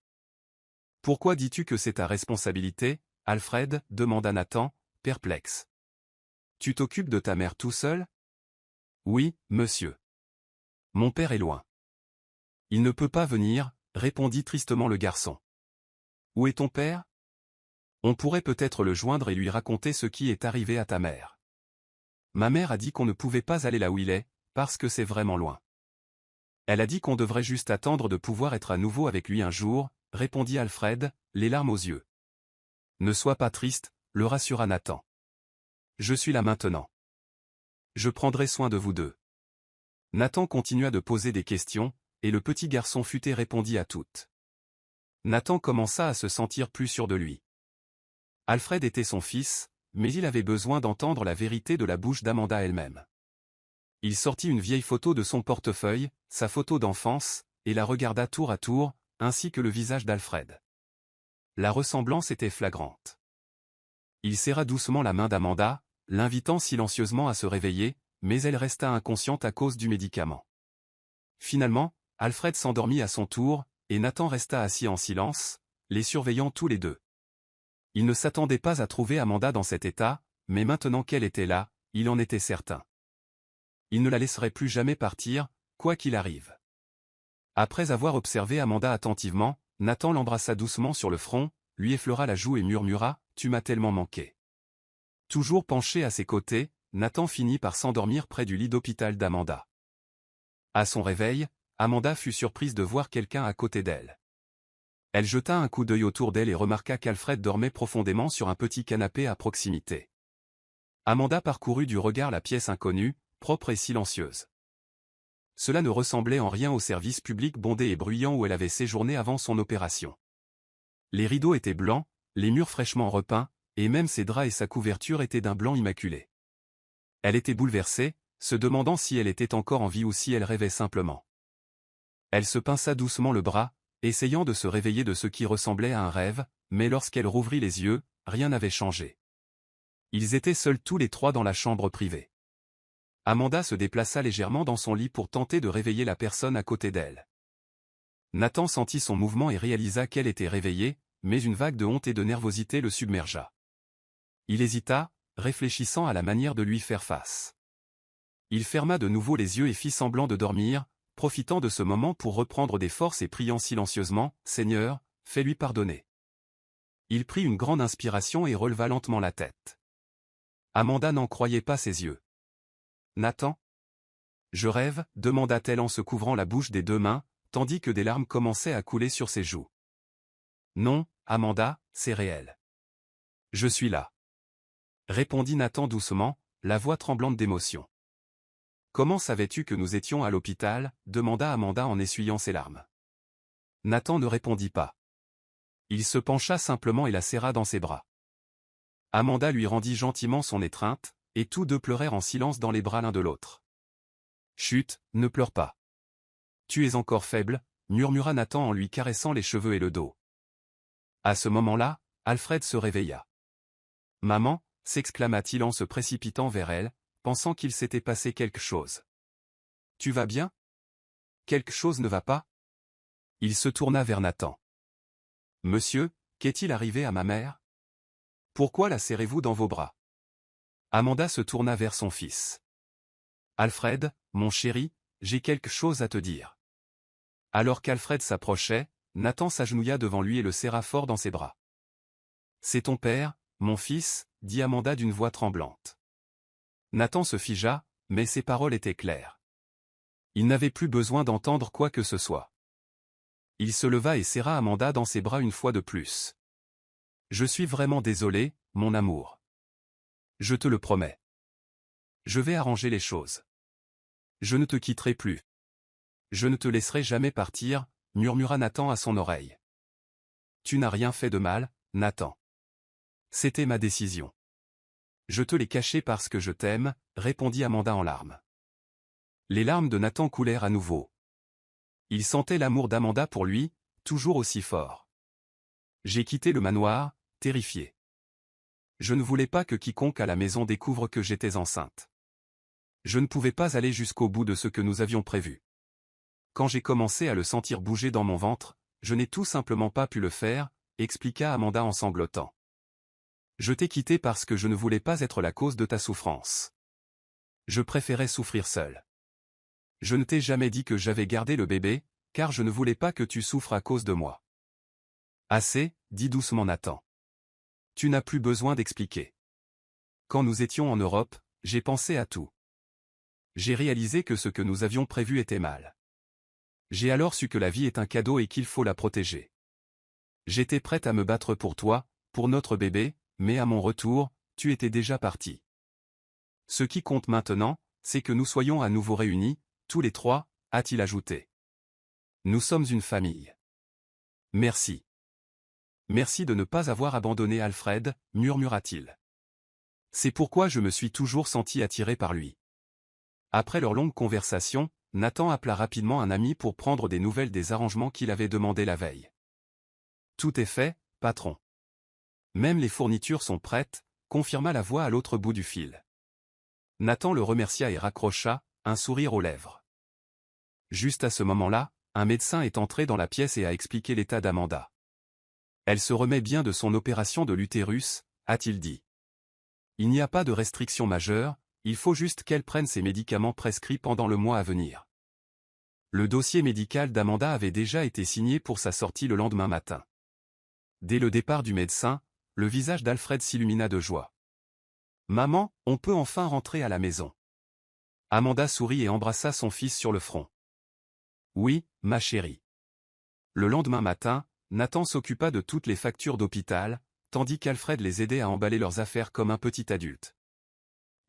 Pourquoi dis-tu que c'est ta responsabilité, Alfred demanda Nathan, perplexe. Tu t'occupes de ta mère tout seul? Oui, monsieur. Mon père est loin. Il ne peut pas venir, répondit tristement le garçon. Où est ton père? On pourrait peut-être le joindre et lui raconter ce qui est arrivé à ta mère. Ma mère a dit qu'on ne pouvait pas aller là où il est, parce que c'est vraiment loin. Elle a dit qu'on devrait juste attendre de pouvoir être à nouveau avec lui un jour, répondit Alfred, les larmes aux yeux. Ne sois pas triste, le rassura Nathan. Je suis là maintenant. Je prendrai soin de vous deux. Nathan continua de poser des questions, et le petit garçon futé répondit à toutes. Nathan commença à se sentir plus sûr de lui. Alfred était son fils, mais il avait besoin d'entendre la vérité de la bouche d'Amanda elle-même. Il sortit une vieille photo de son portefeuille, sa photo d'enfance, et la regarda tour à tour, ainsi que le visage d'Alfred. La ressemblance était flagrante. Il serra doucement la main d'Amanda, l'invitant silencieusement à se réveiller, mais elle resta inconsciente à cause du médicament. Finalement, Alfred s'endormit à son tour, et Nathan resta assis en silence, les surveillant tous les deux. Il ne s'attendait pas à trouver Amanda dans cet état, mais maintenant qu'elle était là, il en était certain. Il ne la laisserait plus jamais partir, quoi qu'il arrive. Après avoir observé Amanda attentivement, Nathan l'embrassa doucement sur le front, lui effleura la joue et murmura « Tu m'as tellement manqué ». Toujours penché à ses côtés, Nathan finit par s'endormir près du lit d'hôpital d'Amanda. À son réveil, Amanda fut surprise de voir quelqu'un à côté d'elle. Elle jeta un coup d'œil autour d'elle et remarqua qu'Alfred dormait profondément sur un petit canapé à proximité. Amanda parcourut du regard la pièce inconnue, propre et silencieuse. Cela ne ressemblait en rien au service public bondé et bruyant où elle avait séjourné avant son opération. Les rideaux étaient blancs, les murs fraîchement repeints, et même ses draps et sa couverture étaient d'un blanc immaculé. Elle était bouleversée, se demandant si elle était encore en vie ou si elle rêvait simplement. Elle se pinça doucement le bras, essayant de se réveiller de ce qui ressemblait à un rêve, mais lorsqu'elle rouvrit les yeux, rien n'avait changé. Ils étaient seuls tous les trois dans la chambre privée. Amanda se déplaça légèrement dans son lit pour tenter de réveiller la personne à côté d'elle. Nathan sentit son mouvement et réalisa qu'elle était réveillée, mais une vague de honte et de nervosité le submergea. Il hésita, réfléchissant à la manière de lui faire face. Il ferma de nouveau les yeux et fit semblant de dormir, profitant de ce moment pour reprendre des forces et priant silencieusement, « Seigneur, fais-lui pardonner. » Il prit une grande inspiration et releva lentement la tête. Amanda n'en croyait pas ses yeux. « Nathan ? Je rêve ?» demanda-t-elle en se couvrant la bouche des 2 mains, tandis que des larmes commençaient à couler sur ses joues. « Non, Amanda, c'est réel. Je suis là. » répondit Nathan doucement, la voix tremblante d'émotion. « Comment savais-tu que nous étions à l'hôpital ?» demanda Amanda en essuyant ses larmes. Nathan ne répondit pas. Il se pencha simplement et la serra dans ses bras. Amanda lui rendit gentiment son étreinte, et tous 2 pleurèrent en silence dans les bras l'un de l'autre. « Chut, ne pleure pas. Tu es encore faible, » murmura Nathan en lui caressant les cheveux et le dos. À ce moment-là, Alfred se réveilla. « Maman » s'exclama-t-il en se précipitant vers elle, pensant qu'il s'était passé quelque chose. « Tu vas bien ? Quelque chose ne va pas ?» Il se tourna vers Nathan. « Monsieur, qu'est-il arrivé à ma mère ? Pourquoi la serrez-vous dans vos bras ?» Amanda se tourna vers son fils. « Alfred, mon chéri, j'ai quelque chose à te dire. » Alors qu'Alfred s'approchait, Nathan s'agenouilla devant lui et le serra fort dans ses bras. « C'est ton père, mon fils » dit Amanda d'une voix tremblante. Nathan se figea, mais ses paroles étaient claires. Il n'avait plus besoin d'entendre quoi que ce soit. Il se leva et serra Amanda dans ses bras une fois de plus. « Je suis vraiment désolé, mon amour. Je te le promets. Je vais arranger les choses. Je ne te quitterai plus. Je ne te laisserai jamais partir, » murmura Nathan à son oreille. « Tu n'as rien fait de mal, Nathan. C'était ma décision. Je te l'ai caché parce que je t'aime, » répondit Amanda en larmes. Les larmes de Nathan coulèrent à nouveau. Il sentait l'amour d'Amanda pour lui, toujours aussi fort. « J'ai quitté le manoir, terrifié. Je ne voulais pas que quiconque à la maison découvre que j'étais enceinte. Je ne pouvais pas aller jusqu'au bout de ce que nous avions prévu. Quand j'ai commencé à le sentir bouger dans mon ventre, je n'ai tout simplement pas pu le faire, » expliqua Amanda en sanglotant. « Je t'ai quitté parce que je ne voulais pas être la cause de ta souffrance. Je préférais souffrir seule. Je ne t'ai jamais dit que j'avais gardé le bébé, car je ne voulais pas que tu souffres à cause de moi. » « Assez, » dit doucement Nathan. « Tu n'as plus besoin d'expliquer. Quand nous étions en Europe, j'ai pensé à tout. J'ai réalisé que ce que nous avions prévu était mal. J'ai alors su que la vie est un cadeau et qu'il faut la protéger. J'étais prête à me battre pour toi, pour notre bébé, mais à mon retour, tu étais déjà parti. Ce qui compte maintenant, c'est que nous soyons à nouveau réunis, tous les 3, a-t-il ajouté. Nous sommes une famille. Merci. Merci de ne pas avoir abandonné Alfred, murmura-t-il. C'est pourquoi je me suis toujours senti attiré par lui. Après leur longue conversation, Nathan appela rapidement un ami pour prendre des nouvelles des arrangements qu'il avait demandés la veille. Tout est fait, patron. Même les fournitures sont prêtes, confirma la voix à l'autre bout du fil. Nathan le remercia et raccrocha, un sourire aux lèvres. Juste à ce moment-là, un médecin est entré dans la pièce et a expliqué l'état d'Amanda. Elle se remet bien de son opération de l'utérus, a-t-il dit. Il n'y a pas de restriction majeure, il faut juste qu'elle prenne ses médicaments prescrits pendant le mois à venir. Le dossier médical d'Amanda avait déjà été signé pour sa sortie le lendemain matin. Dès le départ du médecin, le visage d'Alfred s'illumina de joie. « Maman, on peut enfin rentrer à la maison. » Amanda sourit et embrassa son fils sur le front. « Oui, ma chérie. » Le lendemain matin, Nathan s'occupa de toutes les factures d'hôpital, tandis qu'Alfred les aidait à emballer leurs affaires comme un petit adulte.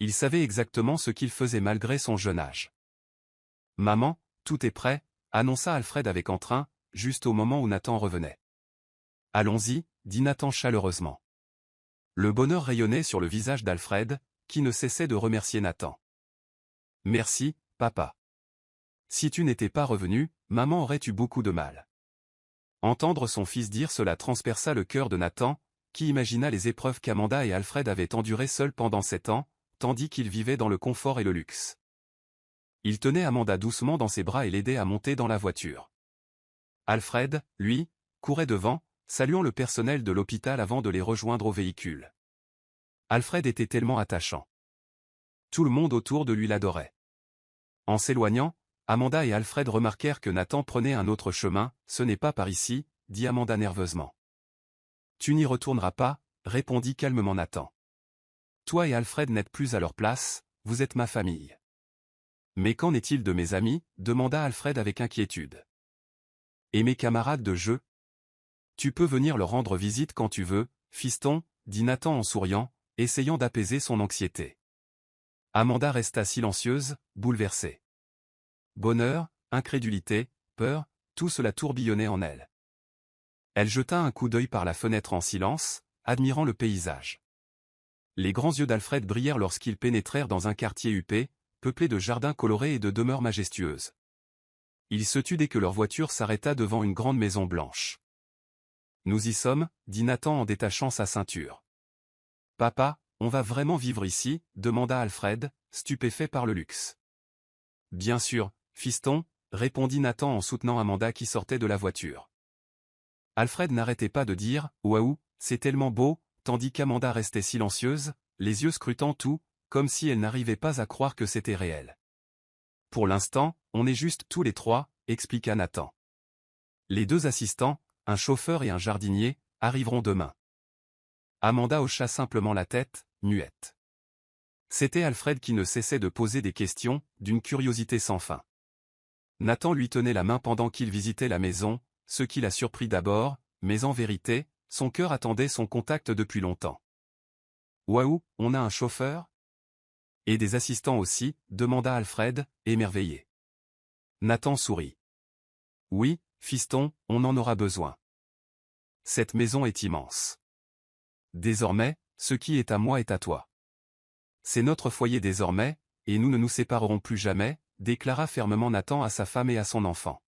Il savait exactement ce qu'il faisait malgré son jeune âge. « Maman, tout est prêt » annonça Alfred avec entrain, juste au moment où Nathan revenait. « Allons-y » dit Nathan chaleureusement. Le bonheur rayonnait sur le visage d'Alfred, qui ne cessait de remercier Nathan. « Merci, papa. Si tu n'étais pas revenu, maman aurait eu beaucoup de mal. » Entendre son fils dire cela transperça le cœur de Nathan, qui imagina les épreuves qu'Amanda et Alfred avaient endurées seuls pendant 7 ans, tandis qu'ils vivaient dans le confort et le luxe. Il tenait Amanda doucement dans ses bras et l'aidait à monter dans la voiture. Alfred, lui, courait devant, saluant le personnel de l'hôpital avant de les rejoindre au véhicule. Alfred était tellement attachant. Tout le monde autour de lui l'adorait. En s'éloignant, Amanda et Alfred remarquèrent que Nathan prenait un autre chemin. « Ce n'est pas par ici », dit Amanda nerveusement. « Tu n'y retourneras pas », répondit calmement Nathan. « Toi et Alfred n'êtes plus à leur place, vous êtes ma famille. » « Mais qu'en est-il de mes amis ?» demanda Alfred avec inquiétude. « Et mes camarades de jeu ? Tu peux venir leur rendre visite quand tu veux, fiston, dit Nathan en souriant, essayant d'apaiser son anxiété. Amanda resta silencieuse, bouleversée. Bonheur, incrédulité, peur, tout cela tourbillonnait en elle. Elle jeta un coup d'œil par la fenêtre en silence, admirant le paysage. Les grands yeux d'Alfred brillèrent lorsqu'ils pénétrèrent dans un quartier huppé, peuplé de jardins colorés et de demeures majestueuses. Il se tut dès que leur voiture s'arrêta devant une grande maison blanche. « Nous y sommes, » dit Nathan en détachant sa ceinture. « Papa, on va vraiment vivre ici ?» demanda Alfred, stupéfait par le luxe. « Bien sûr, fiston », répondit Nathan en soutenant Amanda qui sortait de la voiture. Alfred n'arrêtait pas de dire « Waouh, c'est tellement beau », tandis qu'Amanda restait silencieuse, les yeux scrutant tout, comme si elle n'arrivait pas à croire que c'était réel. « Pour l'instant, on est juste tous les trois », expliqua Nathan. Les deux assistants, un chauffeur et un jardinier, arriveront demain. Amanda hocha simplement la tête, muette. C'était Alfred qui ne cessait de poser des questions, d'une curiosité sans fin. Nathan lui tenait la main pendant qu'il visitait la maison, ce qui la surprit d'abord, mais en vérité, son cœur attendait son contact depuis longtemps. « Waouh, on a un chauffeur ? Et des assistants aussi ?» demanda Alfred, émerveillé. Nathan sourit. « Oui, fiston, on en aura besoin. Cette maison est immense. Désormais, ce qui est à moi est à toi. C'est notre foyer désormais, et nous ne nous séparerons plus jamais, » déclara fermement Nathan à sa femme et à son enfant.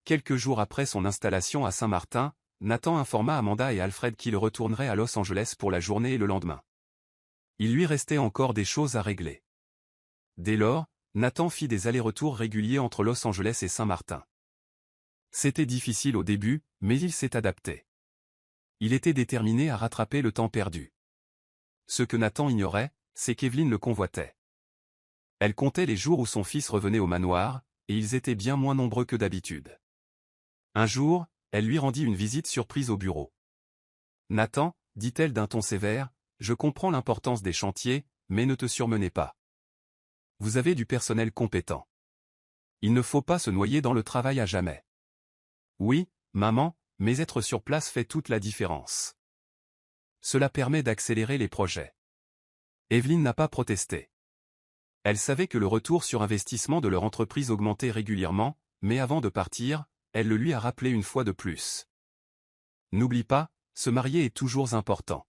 Quelques jours après son installation à Saint-Martin, Nathan informa Amanda et Alfred qu'il retournerait à Los Angeles pour la journée et le lendemain. Il lui restait encore des choses à régler. Dès lors, Nathan fit des allers-retours réguliers entre Los Angeles et Saint-Martin. C'était difficile au début, mais il s'est adapté. Il était déterminé à rattraper le temps perdu. Ce que Nathan ignorait, c'est qu'Evelyn le convoitait. Elle comptait les jours où son fils revenait au manoir, et ils étaient bien moins nombreux que d'habitude. Un jour, elle lui rendit une visite surprise au bureau. « Nathan, dit-elle d'un ton sévère, je comprends l'importance des chantiers, mais ne te surmenez pas. Vous avez du personnel compétent. Il ne faut pas se noyer dans le travail à jamais. Oui, maman, mais être sur place fait toute la différence. Cela permet d'accélérer les projets. » Evelyn n'a pas protesté. Elle savait que le retour sur investissement de leur entreprise augmentait régulièrement, mais avant de partir, elle le lui a rappelé une fois de plus. N'oublie pas, se marier est toujours important.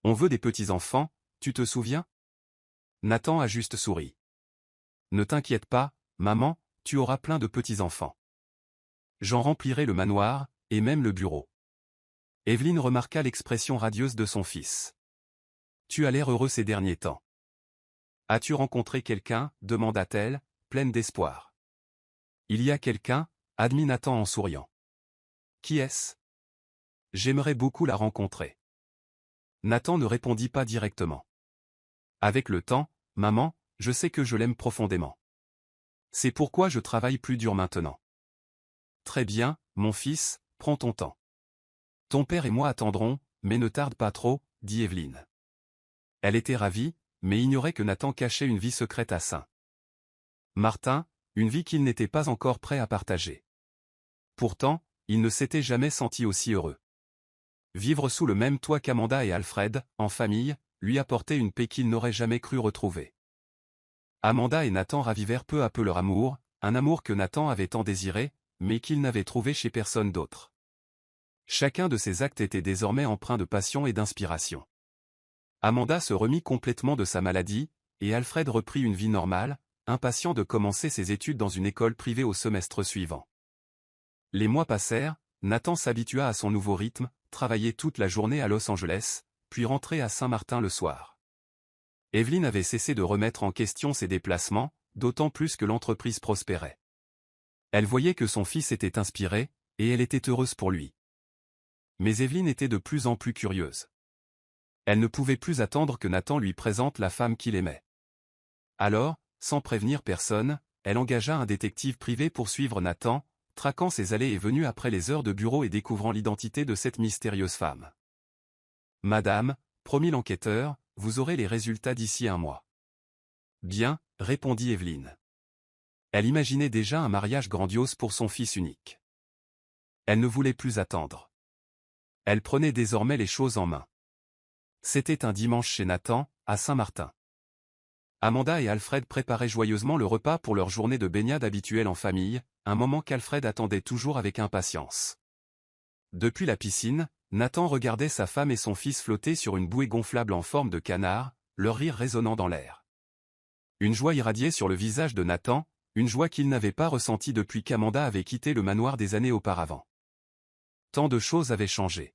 On veut des petits-enfants, tu te souviens? Nathan a juste souri. Ne t'inquiète pas, maman, tu auras plein de petits-enfants. J'en remplirai le manoir, et même le bureau. Evelyn remarqua l'expression radieuse de son fils. Tu as l'air heureux ces derniers temps. As-tu rencontré quelqu'un? Demanda-t-elle, pleine d'espoir. Il y a quelqu'un, admit Nathan en souriant. Qui est-ce? J'aimerais beaucoup la rencontrer. Nathan ne répondit pas directement. Avec le temps, maman, je sais que je l'aime profondément. C'est pourquoi je travaille plus dur maintenant. Très bien, mon fils, prends ton temps. Ton père et moi attendrons, mais ne tarde pas trop, dit Evelyn. Elle était ravie, mais ignorait que Nathan cachait une vie secrète à Saint-Martin, une vie qu'il n'était pas encore prêt à partager. Pourtant, il ne s'était jamais senti aussi heureux. Vivre sous le même toit qu'Amanda et Alfred, en famille, lui apportait une paix qu'il n'aurait jamais cru retrouver. Amanda et Nathan ravivèrent peu à peu leur amour, un amour que Nathan avait tant désiré, mais qu'il n'avait trouvé chez personne d'autre. Chacun de ces actes était désormais empreint de passion et d'inspiration. Amanda se remit complètement de sa maladie, et Alfred reprit une vie normale, impatient de commencer ses études dans une école privée au semestre suivant. Les mois passèrent, Nathan s'habitua à son nouveau rythme, travaillait toute la journée à Los Angeles, puis rentrait à Saint-Martin le soir. Evelyn avait cessé de remettre en question ses déplacements, d'autant plus que l'entreprise prospérait. Elle voyait que son fils était inspiré, et elle était heureuse pour lui. Mais Evelyne était de plus en plus curieuse. Elle ne pouvait plus attendre que Nathan lui présente la femme qu'il aimait. Alors, sans prévenir personne, elle engagea un détective privé pour suivre Nathan, traquant ses allées et venues après les heures de bureau et découvrant l'identité de cette mystérieuse femme. « Madame, promit l'enquêteur, vous aurez les résultats d'ici un mois. »« Bien, » répondit Evelyne. Elle imaginait déjà un mariage grandiose pour son fils unique. Elle ne voulait plus attendre. Elle prenait désormais les choses en main. C'était un dimanche chez Nathan, à Saint-Martin. Amanda et Alfred préparaient joyeusement le repas pour leur journée de baignade habituelle en famille, un moment qu'Alfred attendait toujours avec impatience. Depuis la piscine, Nathan regardait sa femme et son fils flotter sur une bouée gonflable en forme de canard, leur rire résonnant dans l'air. Une joie irradiait sur le visage de Nathan, une joie qu'il n'avait pas ressentie depuis qu'Amanda avait quitté le manoir des années auparavant. Tant de choses avaient changé.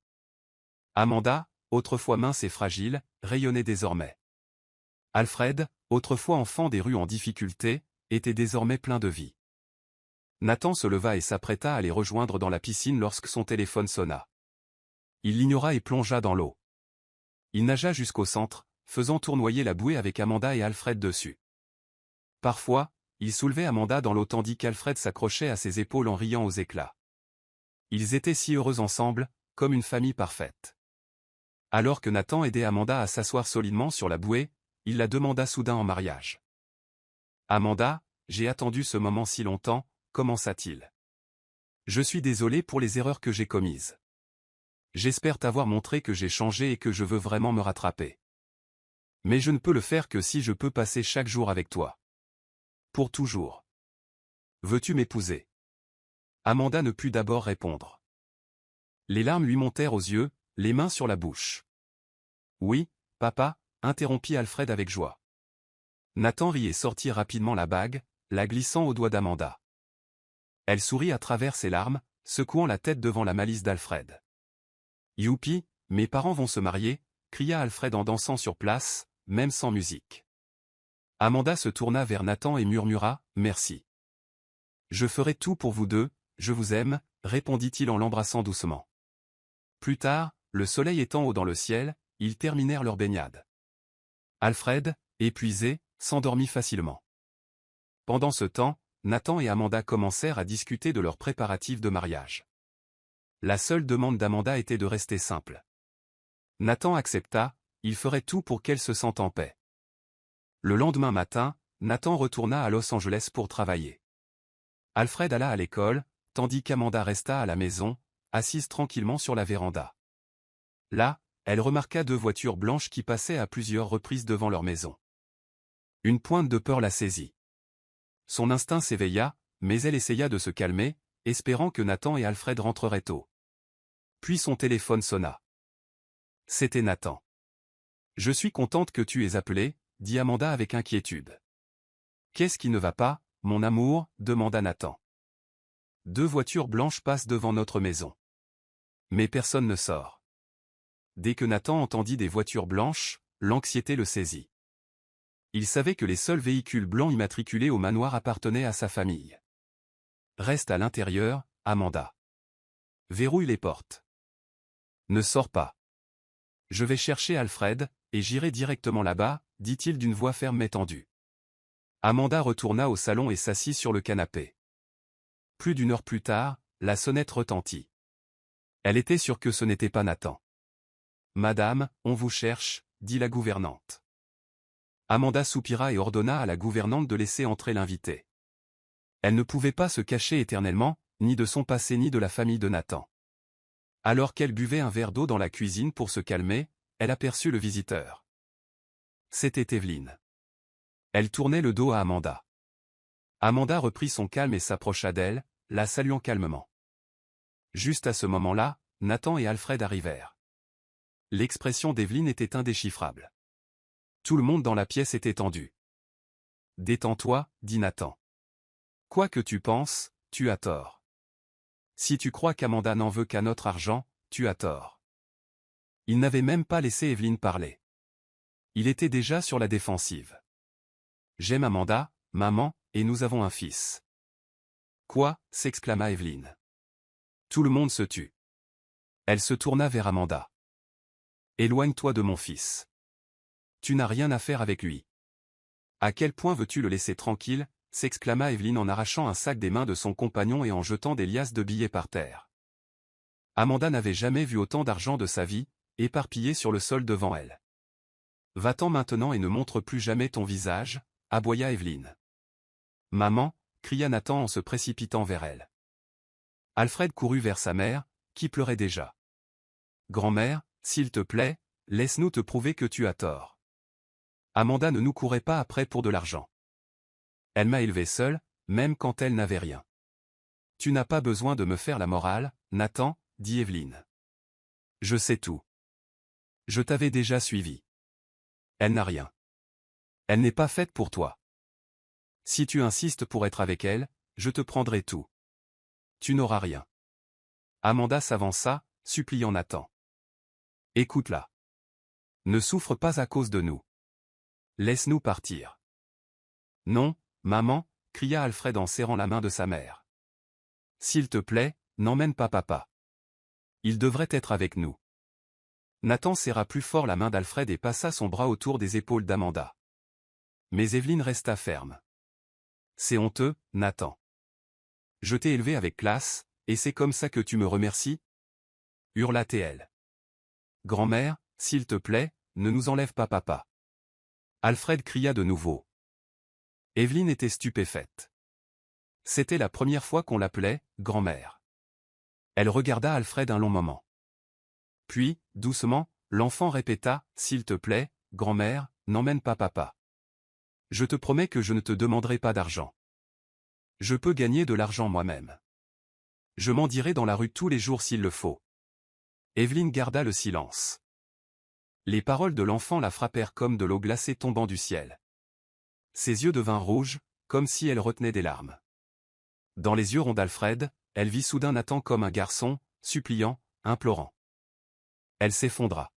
Amanda, autrefois mince et fragile, rayonnait désormais. Alfred, autrefois enfant des rues en difficulté, était désormais plein de vie. Nathan se leva et s'apprêta à les rejoindre dans la piscine lorsque son téléphone sonna. Il l'ignora et plongea dans l'eau. Il nagea jusqu'au centre, faisant tournoyer la bouée avec Amanda et Alfred dessus. Parfois, il soulevait Amanda dans l'eau tandis qu'Alfred s'accrochait à ses épaules en riant aux éclats. Ils étaient si heureux ensemble, comme une famille parfaite. Alors que Nathan aidait Amanda à s'asseoir solidement sur la bouée, il la demanda soudain en mariage. « Amanda, j'ai attendu ce moment si longtemps, commença-t-il. Je suis désolé pour les erreurs que j'ai commises. J'espère t'avoir montré que j'ai changé et que je veux vraiment me rattraper. Mais je ne peux le faire que si je peux passer chaque jour avec toi. Pour toujours. Veux-tu m'épouser » Amanda ne put d'abord répondre. Les larmes lui montèrent aux yeux, les mains sur la bouche. « Oui, papa » interrompit Alfred avec joie. Nathan rit et sortit rapidement la bague, la glissant au doigt d'Amanda. Elle sourit à travers ses larmes, secouant la tête devant la malice d'Alfred. « Youpi, mes parents vont se marier » cria Alfred en dansant sur place, même sans musique. Amanda se tourna vers Nathan et murmura « Merci. Je ferai tout pour vous deux, je vous aime » répondit-il en l'embrassant doucement. Plus tard, le soleil étant haut dans le ciel, ils terminèrent leur baignade. Alfred, épuisé, s'endormit facilement. Pendant ce temps, Nathan et Amanda commencèrent à discuter de leurs préparatifs de mariage. La seule demande d'Amanda était de rester simple. Nathan accepta, il ferait tout pour qu'elle se sente en paix. Le lendemain matin, Nathan retourna à Los Angeles pour travailler. Alfred alla à l'école, tandis qu'Amanda resta à la maison, assise tranquillement sur la véranda. Là, elle remarqua deux voitures blanches qui passaient à plusieurs reprises devant leur maison. Une pointe de peur la saisit. Son instinct s'éveilla, mais elle essaya de se calmer, espérant que Nathan et Alfred rentreraient tôt. Puis son téléphone sonna. C'était Nathan. « Je suis contente que tu aies appelé » dit Amanda avec inquiétude. « Qu'est-ce qui ne va pas, mon amour » demanda Nathan. « Deux voitures blanches passent devant notre maison. Mais personne ne sort. » Dès que Nathan entendit des voitures blanches, l'anxiété le saisit. Il savait que les seuls véhicules blancs immatriculés au manoir appartenaient à sa famille. « Reste à l'intérieur, Amanda. Verrouille les portes. Ne sors pas. Je vais chercher Alfred, et j'irai directement là-bas, dit-il d'une voix ferme mais tendue. Amanda retourna au salon et s'assit sur le canapé. Plus d'une heure plus tard, la sonnette retentit. Elle était sûre que ce n'était pas Nathan. « Madame, on vous cherche » dit la gouvernante. Amanda soupira et ordonna à la gouvernante de laisser entrer l'invité. Elle ne pouvait pas se cacher éternellement, ni de son passé ni de la famille de Nathan. Alors qu'elle buvait un verre d'eau dans la cuisine pour se calmer, elle aperçut le visiteur. C'était Evelyne. Elle tournait le dos à Amanda. Amanda reprit son calme et s'approcha d'elle, la saluant calmement. Juste à ce moment-là, Nathan et Alfred arrivèrent. L'expression d'Evelyne était indéchiffrable. Tout le monde dans la pièce était tendu. « Détends-toi, » dit Nathan. « Quoi que tu penses, tu as tort. Si tu crois qu'Amanda n'en veut qu'à notre argent, tu as tort. » Il n'avait même pas laissé Evelyne parler. Il était déjà sur la défensive. « J'aime Amanda, maman, et nous avons un fils. Quoi? S'exclama Evelyne. Tout le monde se tut. Elle se tourna vers Amanda. Éloigne-toi de mon fils. Tu n'as rien à faire avec lui. À quel point veux-tu le laisser tranquille? S'exclama Evelyne en arrachant un sac des mains de son compagnon et en jetant des liasses de billets par terre. Amanda n'avait jamais vu autant d'argent de sa vie, éparpillé sur le sol devant elle. Va-t'en maintenant et ne montre plus jamais ton visage, aboya Evelyne. Maman, cria Nathan en se précipitant vers elle. Alfred courut vers sa mère, qui pleurait déjà. Grand-mère, s'il te plaît, laisse-nous te prouver que tu as tort. Amanda ne nous courait pas après pour de l'argent. Elle m'a élevée seule, même quand elle n'avait rien. Tu n'as pas besoin de me faire la morale, Nathan, dit Evelyne. Je sais tout. Je t'avais déjà suivi. Elle n'a rien. Elle n'est pas faite pour toi. Si tu insistes pour être avec elle, je te prendrai tout. Tu n'auras rien. Amanda s'avança, suppliant Nathan. Écoute-la. Ne souffre pas à cause de nous. Laisse-nous partir. Non, maman, cria Alfred en serrant la main de sa mère. S'il te plaît, n'emmène pas papa. Il devrait être avec nous. Nathan serra plus fort la main d'Alfred et passa son bras autour des épaules d'Amanda. Mais Evelyne resta ferme. C'est honteux, Nathan. Je t'ai élevé avec classe, et c'est comme ça que tu me remercies? Hurla-t-elle. Grand-mère, s'il te plaît, ne nous enlève pas papa. Alfred cria de nouveau. Evelyne était stupéfaite. C'était la première fois qu'on l'appelait « grand-mère ». Elle regarda Alfred un long moment. Puis, doucement, l'enfant répéta « S'il te plaît, grand-mère, n'emmène pas papa. Je te promets que je ne te demanderai pas d'argent. Je peux gagner de l'argent moi-même. Je m'en dirai dans la rue tous les jours s'il le faut. » Evelyne garda le silence. Les paroles de l'enfant la frappèrent comme de l'eau glacée tombant du ciel. Ses yeux devinrent rouges, comme si elle retenait des larmes. Dans les yeux ronds d'Alfred, elle vit soudain Nathan comme un garçon, suppliant, implorant. Elle s'effondra.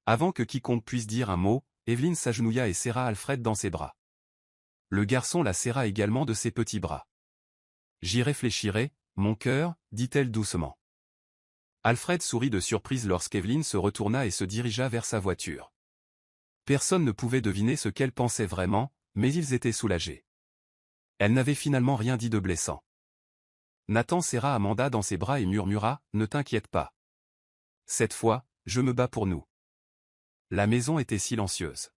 Avant que quiconque puisse dire un mot, Evelyne s'agenouilla et serra Alfred dans ses bras. Le garçon la serra également de ses petits bras. « J'y réfléchirai, mon cœur, dit-elle doucement. Alfred sourit de surprise lorsqu'Evelyne se retourna et se dirigea vers sa voiture. Personne ne pouvait deviner ce qu'elle pensait vraiment, mais ils étaient soulagés. Elle n'avait finalement rien dit de blessant. Nathan serra Amanda dans ses bras et murmura « Ne t'inquiète pas. Cette fois, je me bats pour nous. » La maison était silencieuse.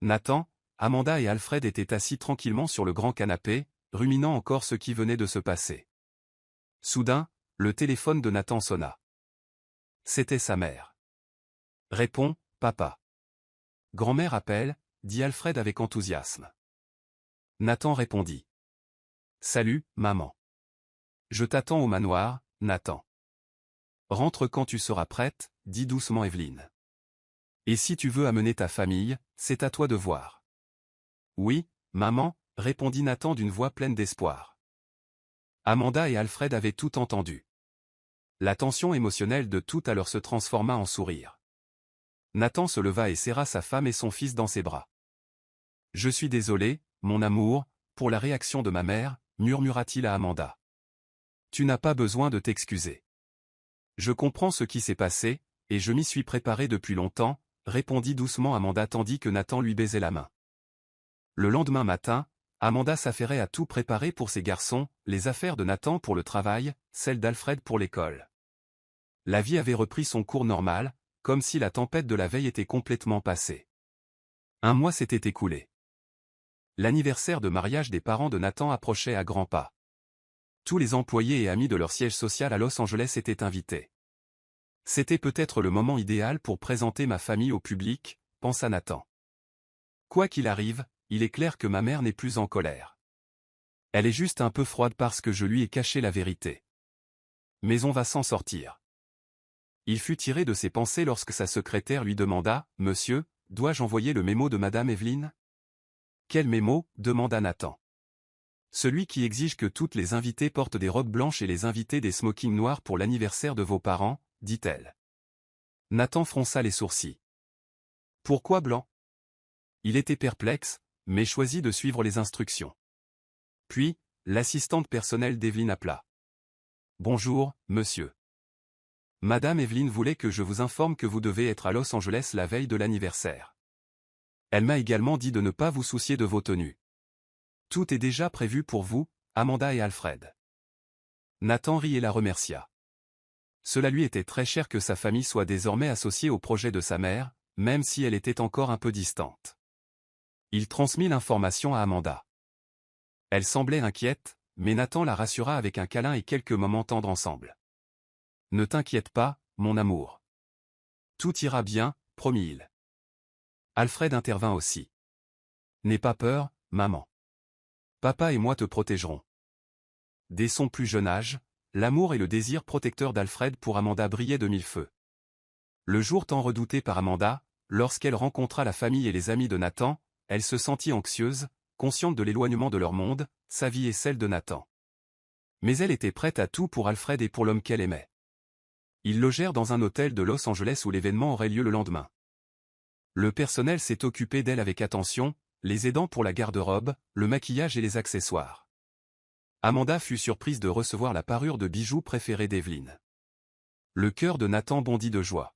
Nathan, Amanda et Alfred étaient assis tranquillement sur le grand canapé, ruminant encore ce qui venait de se passer. Soudain, le téléphone de Nathan sonna. C'était sa mère. « Réponds, papa. » « Grand-mère appelle, » dit Alfred avec enthousiasme. Nathan répondit. « Salut, maman. Je t'attends au manoir, Nathan. » « Rentre quand tu seras prête, » dit doucement Evelyne. « Et si tu veux amener ta famille, c'est à toi de voir. »« Oui, maman, » répondit Nathan d'une voix pleine d'espoir. Amanda et Alfred avaient tout entendu. La tension émotionnelle de tout à l'heure se transforma en sourire. Nathan se leva et serra sa femme et son fils dans ses bras. « Je suis désolé, mon amour, pour la réaction de ma mère, » murmura-t-il à Amanda. « Tu n'as pas besoin de t'excuser. Je comprends ce qui s'est passé, et je m'y suis préparé depuis longtemps, » répondit doucement Amanda tandis que Nathan lui baisait la main. Le lendemain matin, Amanda s'affairait à tout préparer pour ses garçons, les affaires de Nathan pour le travail, celles d'Alfred pour l'école. La vie avait repris son cours normal, comme si la tempête de la veille était complètement passée. Un mois s'était écoulé. L'anniversaire de mariage des parents de Nathan approchait à grands pas. Tous les employés et amis de leur siège social à Los Angeles étaient invités. C'était peut-être le moment idéal pour présenter ma famille au public, pensa Nathan. Quoi qu'il arrive, il est clair que ma mère n'est plus en colère. Elle est juste un peu froide parce que je lui ai caché la vérité. Mais on va s'en sortir. Il fut tiré de ses pensées lorsque sa secrétaire lui demanda « Monsieur, dois-je envoyer le mémo de Madame Evelyne ?»« Quel mémo ?» demanda Nathan. « Celui qui exige que toutes les invitées portent des robes blanches et les invités des smokings noirs pour l'anniversaire de vos parents, » dit-elle. Nathan fronça les sourcils. « Pourquoi blanc ?» Il était perplexe, mais choisit de suivre les instructions. Puis, l'assistante personnelle d'Evelyne appela. Bonjour, monsieur. Madame Evelyne voulait que je vous informe que vous devez être à Los Angeles la veille de l'anniversaire. Elle m'a également dit de ne pas vous soucier de vos tenues. Tout est déjà prévu pour vous, Amanda et Alfred. Nathan rit et la remercia. Cela lui était très cher que sa famille soit désormais associée au projet de sa mère, même si elle était encore un peu distante. Il transmit l'information à Amanda. Elle semblait inquiète, mais Nathan la rassura avec un câlin et quelques moments tendres ensemble. « Ne t'inquiète pas, mon amour. Tout ira bien, promit-il. Alfred intervint aussi. « N'aie pas peur, maman. Papa et moi te protégerons. » Dès son plus jeune âge, l'amour et le désir protecteur d'Alfred pour Amanda brillaient de mille feux. Le jour tant redouté par Amanda, lorsqu'elle rencontra la famille et les amis de Nathan, elle se sentit anxieuse, consciente de l'éloignement de leur monde, sa vie et celle de Nathan. Mais elle était prête à tout pour Alfred et pour l'homme qu'elle aimait. Ils logèrent dans un hôtel de Los Angeles où l'événement aurait lieu le lendemain. Le personnel s'est occupé d'elle avec attention, les aidant pour la garde-robe, le maquillage et les accessoires. Amanda fut surprise de recevoir la parure de bijoux préférée d'Evelyne. Le cœur de Nathan bondit de joie.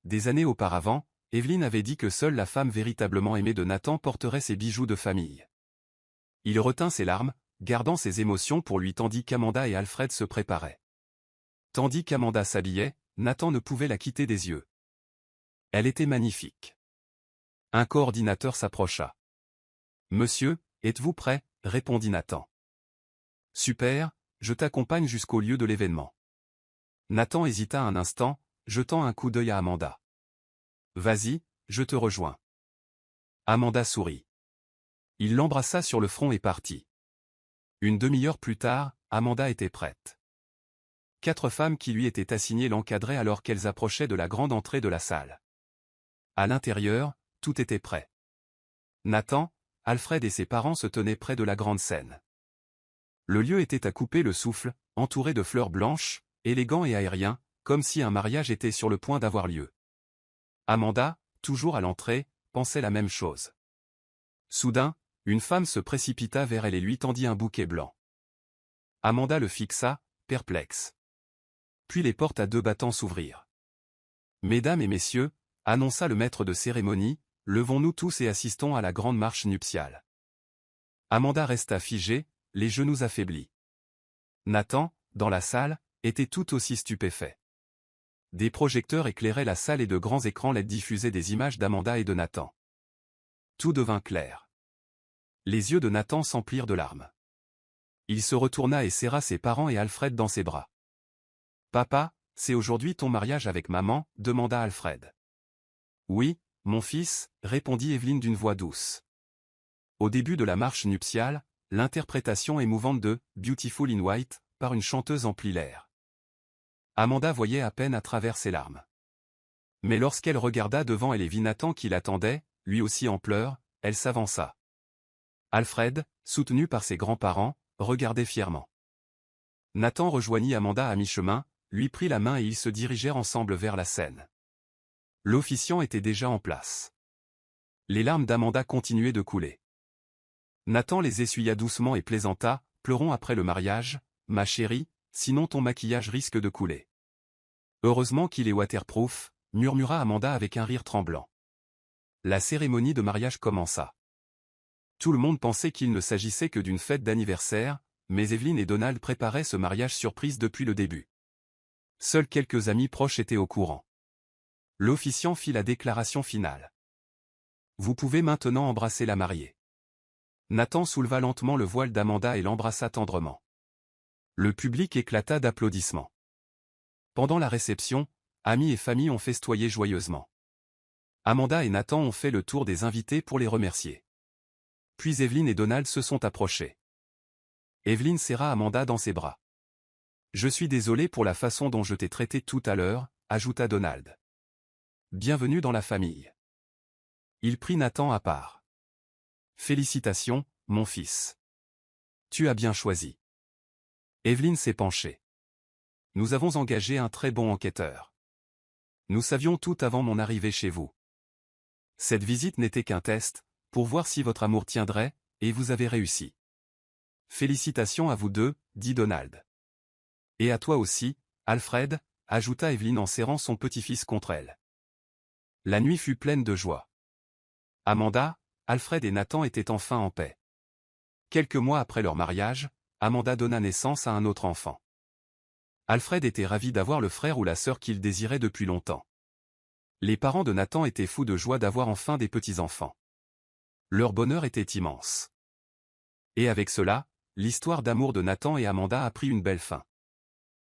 Des années auparavant, Evelyne avait dit que seule la femme véritablement aimée de Nathan porterait ses bijoux de famille. Il retint ses larmes, gardant ses émotions pour lui tandis qu'Amanda et Alfred se préparaient. Tandis qu'Amanda s'habillait, Nathan ne pouvait la quitter des yeux. Elle était magnifique. Un coordinateur s'approcha. « Monsieur, êtes-vous prêt ?» répondit Nathan. « Super, je t'accompagne jusqu'au lieu de l'événement. » Nathan hésita un instant, jetant un coup d'œil à Amanda. « Vas-y, je te rejoins. » Amanda sourit. Il l'embrassa sur le front et partit. Une demi-heure plus tard, Amanda était prête. 4 femmes qui lui étaient assignées l'encadraient alors qu'elles approchaient de la grande entrée de la salle. À l'intérieur, tout était prêt. Nathan, Alfred et ses parents se tenaient près de la grande scène. Le lieu était à couper le souffle, entouré de fleurs blanches, élégant et aérien, comme si un mariage était sur le point d'avoir lieu. Amanda, toujours à l'entrée, pensait la même chose. Soudain, une femme se précipita vers elle et lui tendit un bouquet blanc. Amanda le fixa, perplexe. Puis les portes à 2 battants s'ouvrirent. « Mesdames et messieurs, » annonça le maître de cérémonie, « levons-nous tous et assistons à la grande marche nuptiale. » Amanda resta figée, les genoux affaiblis. Nathan, dans la salle, était tout aussi stupéfait. Des projecteurs éclairaient la salle et de grands écrans LED diffusaient des images d'Amanda et de Nathan. Tout devint clair. Les yeux de Nathan s'emplirent de larmes. Il se retourna et serra ses parents et Alfred dans ses bras. « Papa, c'est aujourd'hui ton mariage avec maman ?» demanda Alfred. « Oui, mon fils » répondit Evelyne d'une voix douce. Au début de la marche nuptiale, l'interprétation émouvante de « Beautiful in White » par une chanteuse emplit l'air. Amanda voyait à peine à travers ses larmes. Mais lorsqu'elle regarda devant elle et vit Nathan qui l'attendait, lui aussi en pleurs, elle s'avança. Alfred, soutenu par ses grands-parents, regardait fièrement. Nathan rejoignit Amanda à mi-chemin, lui prit la main et ils se dirigèrent ensemble vers la scène. L'officiant était déjà en place. Les larmes d'Amanda continuaient de couler. Nathan les essuya doucement et plaisanta, « Pleurons après le mariage, ma chérie, sinon ton maquillage risque de couler. » Heureusement qu'il est waterproof, murmura Amanda avec un rire tremblant. La cérémonie de mariage commença. Tout le monde pensait qu'il ne s'agissait que d'une fête d'anniversaire, mais Evelyne et Donald préparaient ce mariage surprise depuis le début. Seuls quelques amis proches étaient au courant. L'officiant fit la déclaration finale. « Vous pouvez maintenant embrasser la mariée. » Nathan souleva lentement le voile d'Amanda et l'embrassa tendrement. Le public éclata d'applaudissements. Pendant la réception, amis et famille ont festoyé joyeusement. Amanda et Nathan ont fait le tour des invités pour les remercier. Puis Evelyne et Donald se sont approchés. Evelyne serra Amanda dans ses bras. « Je suis désolé pour la façon dont je t'ai traité tout à l'heure » ajouta Donald. « Bienvenue dans la famille. » Il prit Nathan à part. « Félicitations, mon fils. Tu as bien choisi. » Evelyne s'est penchée. « Nous avons engagé un très bon enquêteur. Nous savions tout avant mon arrivée chez vous. Cette visite n'était qu'un test, pour voir si votre amour tiendrait, et vous avez réussi. Félicitations à vous deux, dit Donald. Et à toi aussi, Alfred, ajouta Evelyn en serrant son petit-fils contre elle. La nuit fut pleine de joie. Amanda, Alfred et Nathan étaient enfin en paix. Quelques mois après leur mariage, Amanda donna naissance à un autre enfant. Alfred était ravi d'avoir le frère ou la sœur qu'il désirait depuis longtemps. Les parents de Nathan étaient fous de joie d'avoir enfin des petits-enfants. Leur bonheur était immense. Et avec cela, l'histoire d'amour de Nathan et Amanda a pris une belle fin.